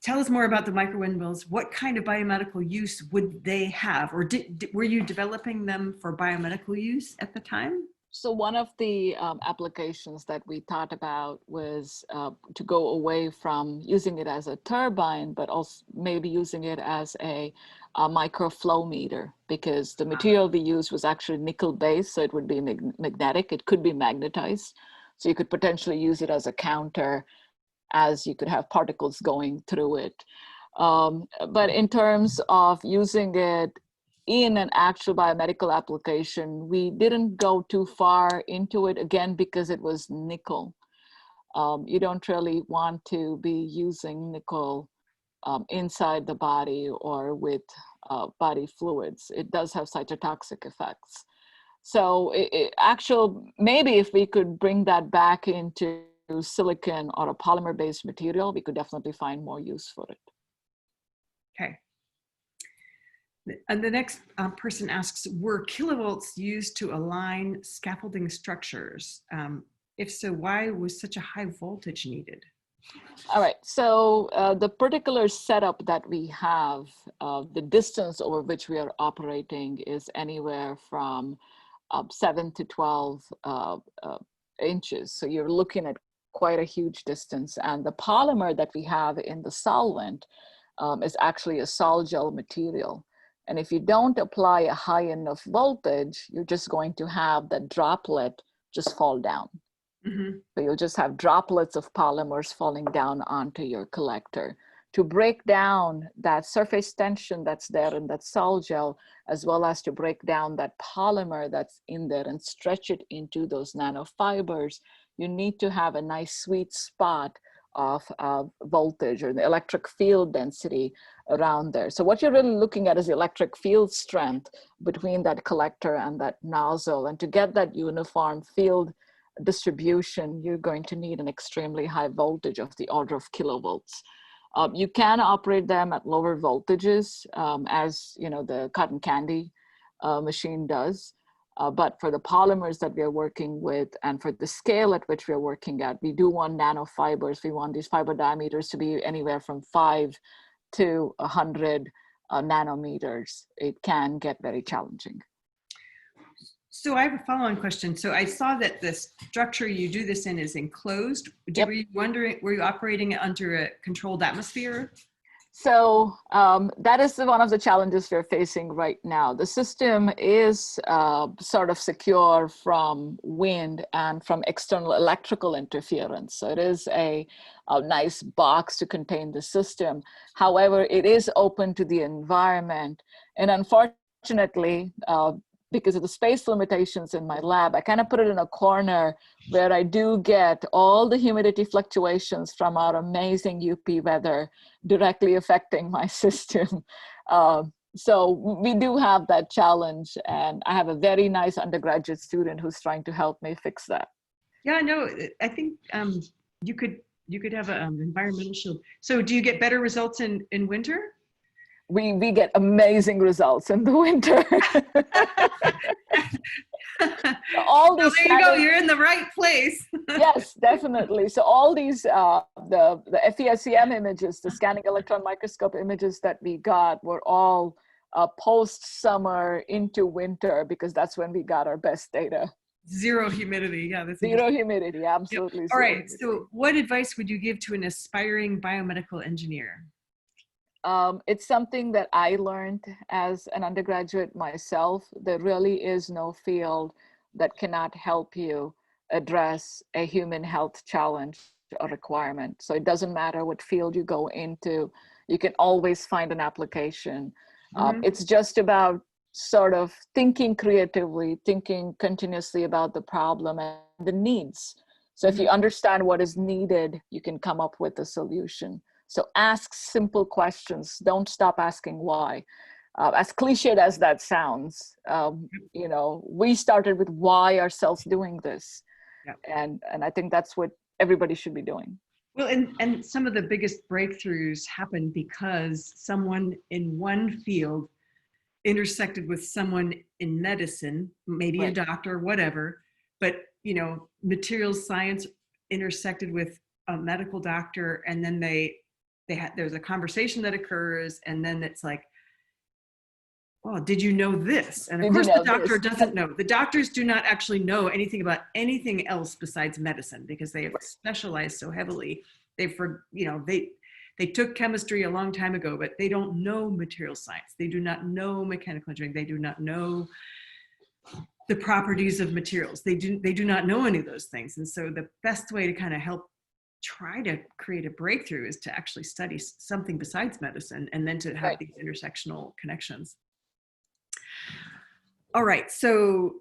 Tell us more about the micro windmills. What kind of biomedical use would they have? Or were you developing them for biomedical use at the time? So one of the applications that we thought about was to go away from using it as a turbine, but also maybe using it as a microflow meter, because the material we used was actually nickel based, so it would be magnetic. It could be magnetized, so you could potentially use it as a counter, as you could have particles going through it. But in terms of using it in an actual biomedical application, we didn't go too far into it, again, because it was nickel. You don't really want to be using nickel inside the body or with body fluids. It does have cytotoxic effects. So maybe if we could bring that back into silicon or a polymer-based material, we could definitely find more use for it. Okay. And the next person asks, were kilovolts used to align scaffolding structures? If so, why was such a high voltage needed? All right, so the particular setup that we have, the distance over which we are operating is anywhere from 7 to 12 inches. So you're looking at quite a huge distance. And the polymer that we have in the solvent is actually a sol gel material. And if you don't apply a high enough voltage, you're just going to have that droplet just fall down. So you'll just have droplets of polymers falling down onto your collector. To break down that surface tension that's there in that sol gel, as well as to break down that polymer that's in there and stretch it into those nanofibers, you need to have a nice sweet spot of voltage or the electric field density around there. So what you're really looking at is the electric field strength between that collector and that nozzle. And to get that uniform field distribution, you're going to need an extremely high voltage of the order of kilovolts. You can operate them at lower voltages, as you know, the cotton candy machine does. But for the polymers that we are working with and for the scale at which we are working at, we do want nanofibers. We want these fiber diameters to be anywhere from 5 to 100 nanometers. It can get very challenging. So I have a follow-on question. So I saw that the structure you do this in is enclosed. Yep. Were you operating it under a controlled atmosphere? So that is one of the challenges we're facing right now. The system is sort of secure from wind and from external electrical interference. So it is a nice box to contain the system. However, it is open to the environment. And unfortunately, because of the space limitations in my lab, I kind of put it in a corner where I do get all the humidity fluctuations from our amazing UP weather directly affecting my system. So we do have that challenge, and I have a very nice undergraduate student who's trying to help me fix that. Yeah, no, I think you could have an environmental shield. So do you get better results in winter? We get amazing results in the winter. All these there you go, you're in the right place. Yes, definitely. So all these, the FESEM images, the scanning electron microscope images that we got were all post-summer into winter, because that's when we got our best data. Zero humidity, yeah. That's zero humidity, absolutely. Yep. All right, so what advice would you give to an aspiring biomedical engineer? It's something that I learned as an undergraduate myself. There really is no field that cannot help you address a human health challenge or requirement. So it doesn't matter what field you go into, you can always find an application. It's just about sort of thinking creatively, thinking continuously about the problem and the needs. So if you understand what is needed, you can come up with a solution. So ask simple questions. Don't stop asking why. As cliched as that sounds, you know, we started with why are cells doing this? Yep. And I think that's what everybody should be doing. Well, and some of the biggest breakthroughs happen because someone in one field intersected with someone in medicine, maybe a doctor, whatever, but, you know, materials science intersected with a medical doctor, and then there's a conversation that occurs, and then it's like, well, did you know this? And of course the doctor doesn't know. The doctors do not actually know anything about anything else besides medicine, because they have specialized so heavily. They took chemistry a long time ago, but they don't know material science. They do not know mechanical engineering. They do not know the properties of materials. They do not know any of those things. And so the best way to kind of help try to create a breakthrough is to actually study something besides medicine, and then to have these intersectional connections. All right, so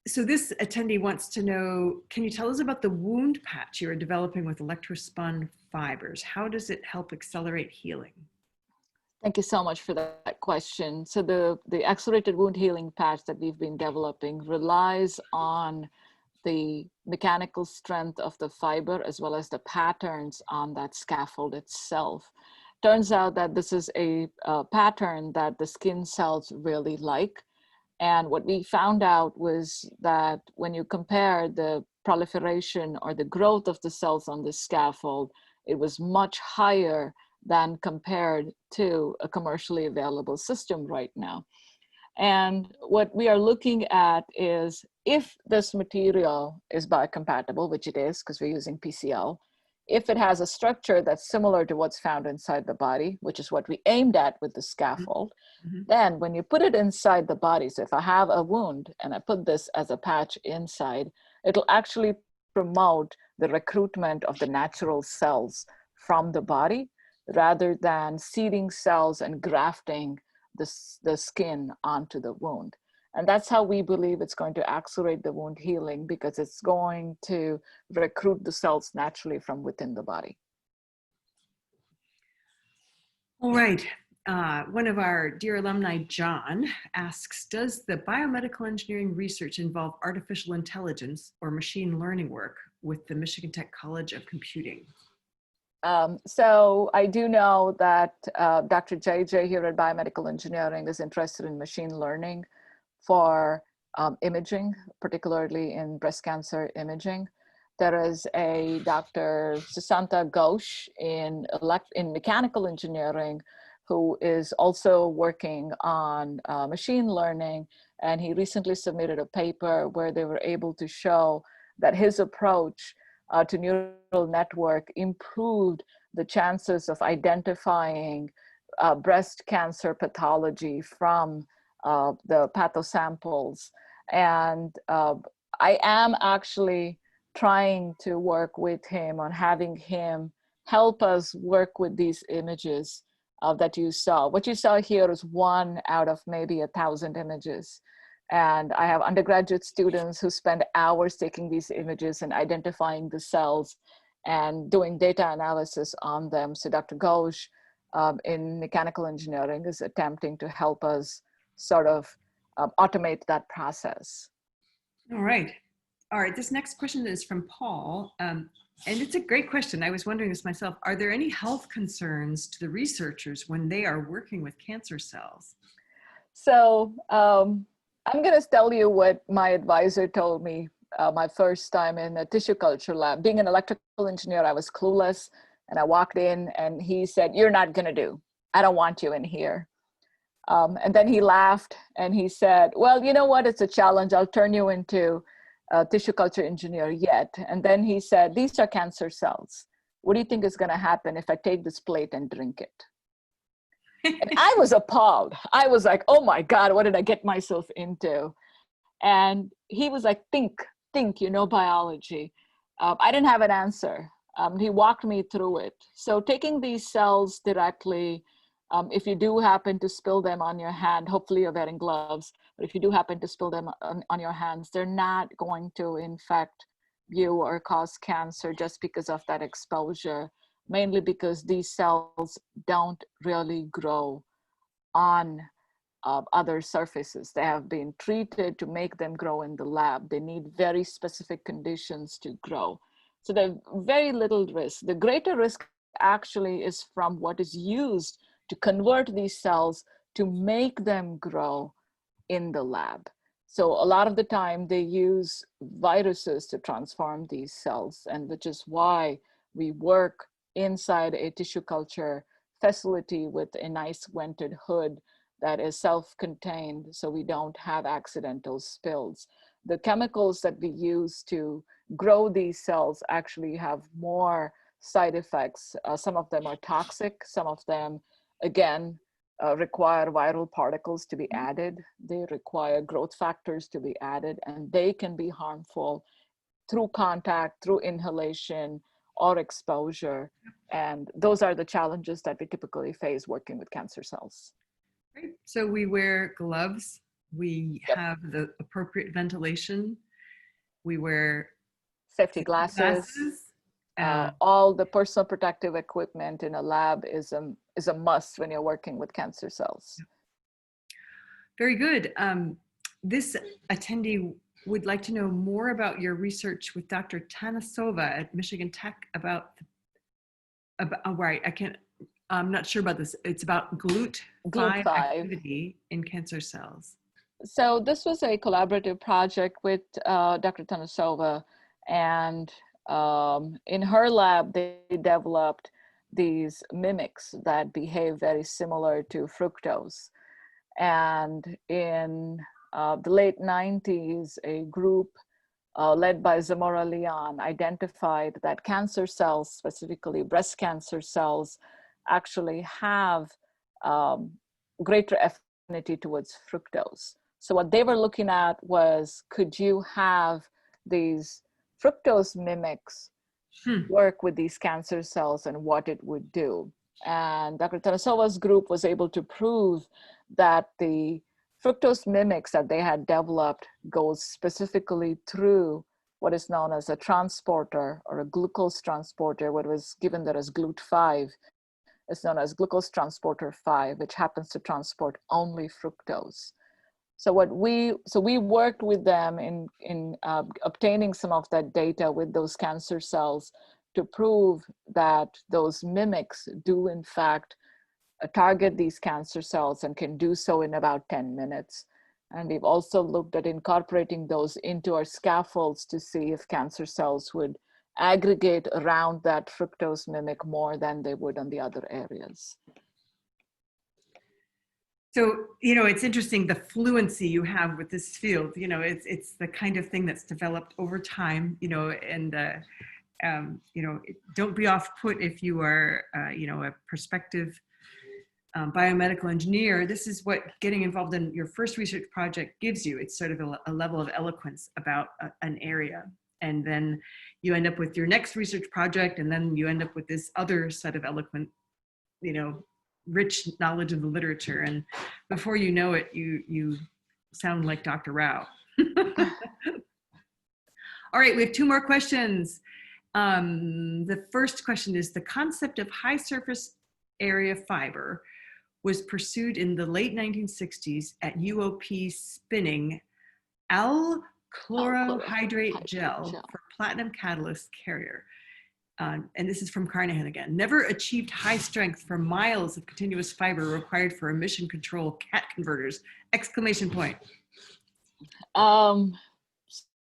so this attendee wants to know, can you tell us about the wound patch you are developing with electrospun fibers? How does it help accelerate healing? Thank you so much for that question. So the accelerated wound healing patch that we've been developing relies on the mechanical strength of the fiber as well as the patterns on that scaffold itself. Turns out that this is a pattern that the skin cells really like. And what we found out was that when you compare the proliferation or the growth of the cells on the scaffold, it was much higher than compared to a commercially available system right now. And what we are looking at is, if this material is biocompatible, which it is because we're using PCL, if it has a structure that's similar to what's found inside the body, which is what we aimed at with the scaffold, then when you put it inside the body, so if I have a wound and I put this as a patch inside, it'll actually promote the recruitment of the natural cells from the body rather than seeding cells and grafting the skin onto the wound. And that's how we believe it's going to accelerate the wound healing, because it's going to recruit the cells naturally from within the body. All right. One of our dear alumni, John, asks, does the biomedical engineering research involve artificial intelligence or machine learning work with the Michigan Tech College of Computing? So I do know that Dr. JJ here at Biomedical Engineering is interested in machine learning for imaging, particularly in breast cancer imaging. There is a Dr. Susanta Ghosh in mechanical engineering who is also working on machine learning. And he recently submitted a paper where they were able to show that his approach to neural network improved the chances of identifying breast cancer pathology from the pathosamples. And I am actually trying to work with him on having him help us work with these images that you saw. What you saw here is one out of maybe 1,000 images. And I have undergraduate students who spend hours taking these images and identifying the cells and doing data analysis on them. So Dr. Ghosh in mechanical engineering is attempting to help us sort of automate that process. All right. All right. This next question is from Paul. And it's a great question. I was wondering this myself. Are there any health concerns to the researchers when they are working with cancer cells? So I'm going to tell you what my advisor told me my first time in a tissue culture lab. Being an electrical engineer, I was clueless. And I walked in and he said, "You're not going to do. I don't want you in here." And then he laughed and he said, "Well, you know what? It's a challenge. I'll turn you into a tissue culture engineer yet." And then he said, "These are cancer cells. What do you think is going to happen if I take this plate and drink it?" And I was appalled. I was like, "Oh my God, what did I get myself into?" And he was like, think, you know, biology. I didn't have an answer. He walked me through it. So taking these cells directly, if you do happen to spill them on your hand, hopefully you're wearing gloves, but if you do happen to spill them on your hands, they're not going to infect you or cause cancer just because of that exposure, mainly because these cells don't really grow on other surfaces. They have been treated to make them grow in the lab. They need very specific conditions to grow. So there's very little risk. The greater risk actually is from what is used to convert these cells to make them grow in the lab. So a lot of the time they use viruses to transform these cells, and which is why we work inside a tissue culture facility with a nice vented hood that is self-contained, so we don't have accidental spills. The chemicals that we use to grow these cells actually have more side effects. Some of them are toxic. Some of them, again, require viral particles to be added. They require growth factors to be added, and they can be harmful through contact, through inhalation, or exposure. And those are the challenges that we typically face working with cancer cells. Right. So we wear gloves. We have the appropriate ventilation. We wear safety glasses. All the personal protective equipment in a lab is a must when you're working with cancer cells. Very good. This attendee would like to know more about your research with Dr. Tanasova at Michigan Tech about right. I'm not sure about this. It's about GLUT5 activity in cancer cells. So this was a collaborative project with Dr. Tanasova, and in her lab, they developed these mimics that behave very similar to fructose. And in the late 90s, a group led by Zamora Leon identified that cancer cells, specifically breast cancer cells, actually have greater affinity towards fructose. So what they were looking at was, could you have these fructose mimics work with these cancer cells and what it would do? And Dr. Tanasova's group was able to prove that the fructose mimics that they had developed goes specifically through what is known as a transporter or a glucose transporter, what was given there as GLUT5. It's known as glucose transporter 5, which happens to transport only fructose. So we worked with them in obtaining some of that data with those cancer cells to prove that those mimics do in fact target these cancer cells and can do so in about 10 minutes. And we've also looked at incorporating those into our scaffolds to see if cancer cells would aggregate around that fructose mimic more than they would on the other areas. So, it's interesting, the fluency you have with this field, it's the kind of thing that's developed over time, and, don't be off put if you are, a prospective biomedical engineer. This is what getting involved in your first research project gives you. It's sort of a level of eloquence about an area. And then you end up with your next research project, and then you end up with this other set of eloquent, rich knowledge of the literature. And before you know it, you sound like Dr. Rao. All right, we have two more questions. The first question is, the concept of high surface area fiber was pursued in the late 1960s at UOP spinning alchlorohydrate gel for platinum catalyst carrier. And this is from Carnahan again. Never achieved high strength for miles of continuous fiber required for emission control cat converters, exclamation point.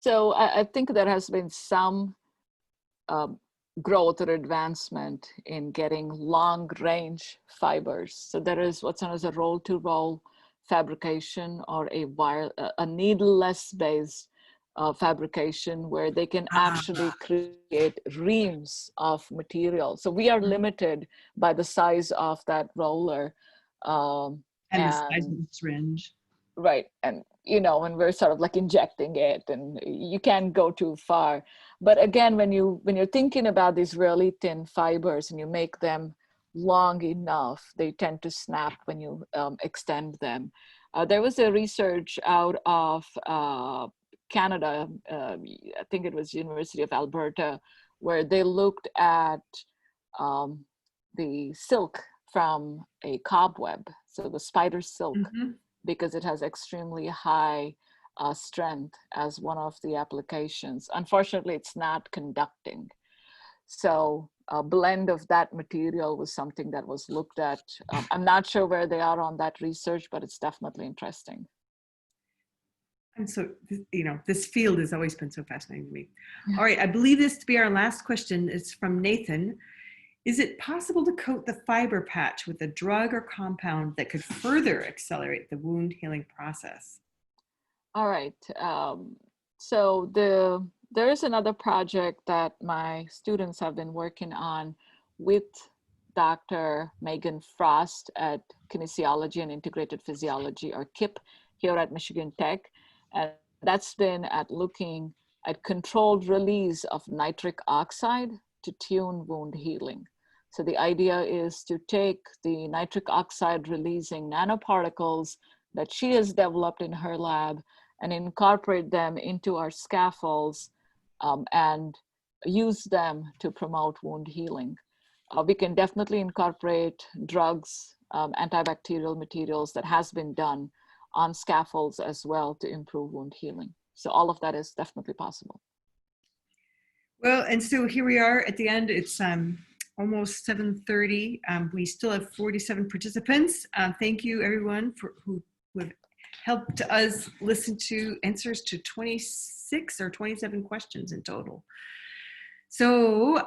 So I think there has been some growth or advancement in getting long range fibers. So there is what's known as a roll-to-roll fabrication, or a needleless based fabrication, where they can actually create reams of material. So we are limited by the size of that roller. And the size of the syringe. Right. And, when we're sort of like injecting it, and you can't go too far. But again, when you're thinking about these really thin fibers and you make them long enough, they tend to snap when you extend them. There was a research out of Canada, I think it was University of Alberta, where they looked at the silk from a cobweb, so the spider silk, because it has extremely high strength as one of the applications. Unfortunately, it's not conducting. So a blend of that material was something that was looked at. I'm not sure where they are on that research, but it's definitely interesting. And so, this field has always been so fascinating to me. All right, I believe this to be our last question. It's from Nathan. Is it possible to coat the fiber patch with a drug or compound that could further accelerate the wound healing process? All right. So there is another project that my students have been working on with Dr. Megan Frost at Kinesiology and Integrated Physiology, or KIP, here at Michigan Tech. And that's been at looking at controlled release of nitric oxide to tune wound healing. So the idea is to take the nitric oxide releasing nanoparticles that she has developed in her lab and incorporate them into our scaffolds and use them to promote wound healing. We can definitely incorporate drugs, antibacterial materials, that has been done on scaffolds as well to improve wound healing. So all of that is definitely possible. Well, and so here we are at the end. It's almost 7:30. We still have 47 participants. Thank you everyone who have helped us listen to answers to 26 or 27 questions in total. So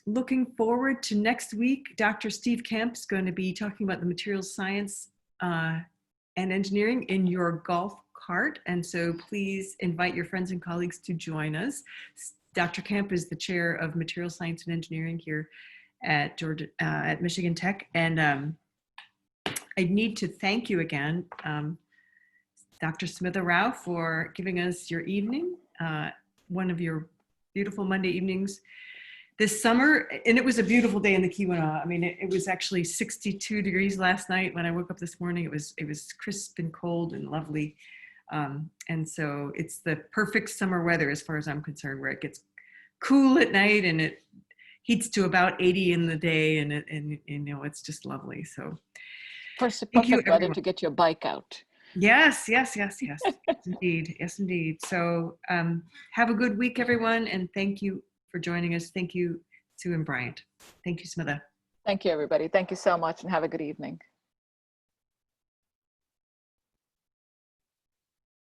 looking forward to next week. Dr. Steve Kemp is going to be talking about the materials science and engineering in your golf cart. And so please invite your friends and colleagues to join us. Dr. Kemp is the chair of materials science and engineering here at Michigan Tech. And I need to thank you again, Dr. Smitha Rao, for giving us your evening, one of your beautiful Monday evenings this summer. And it was a beautiful day in the Keweenaw. I mean, it was actually 62 degrees last night when I woke up this morning. It was crisp and cold and lovely. And so it's the perfect summer weather as far as I'm concerned, where it gets cool at night and it heats to about 80 in the day, and it's just lovely. So Perfect weather to get your bike out. Yes, indeed. Yes, indeed. So have a good week, everyone. And thank you for joining us. Thank you, Sue and Bryant. Thank you, Smitha. Thank you, everybody. Thank you so much and have a good evening.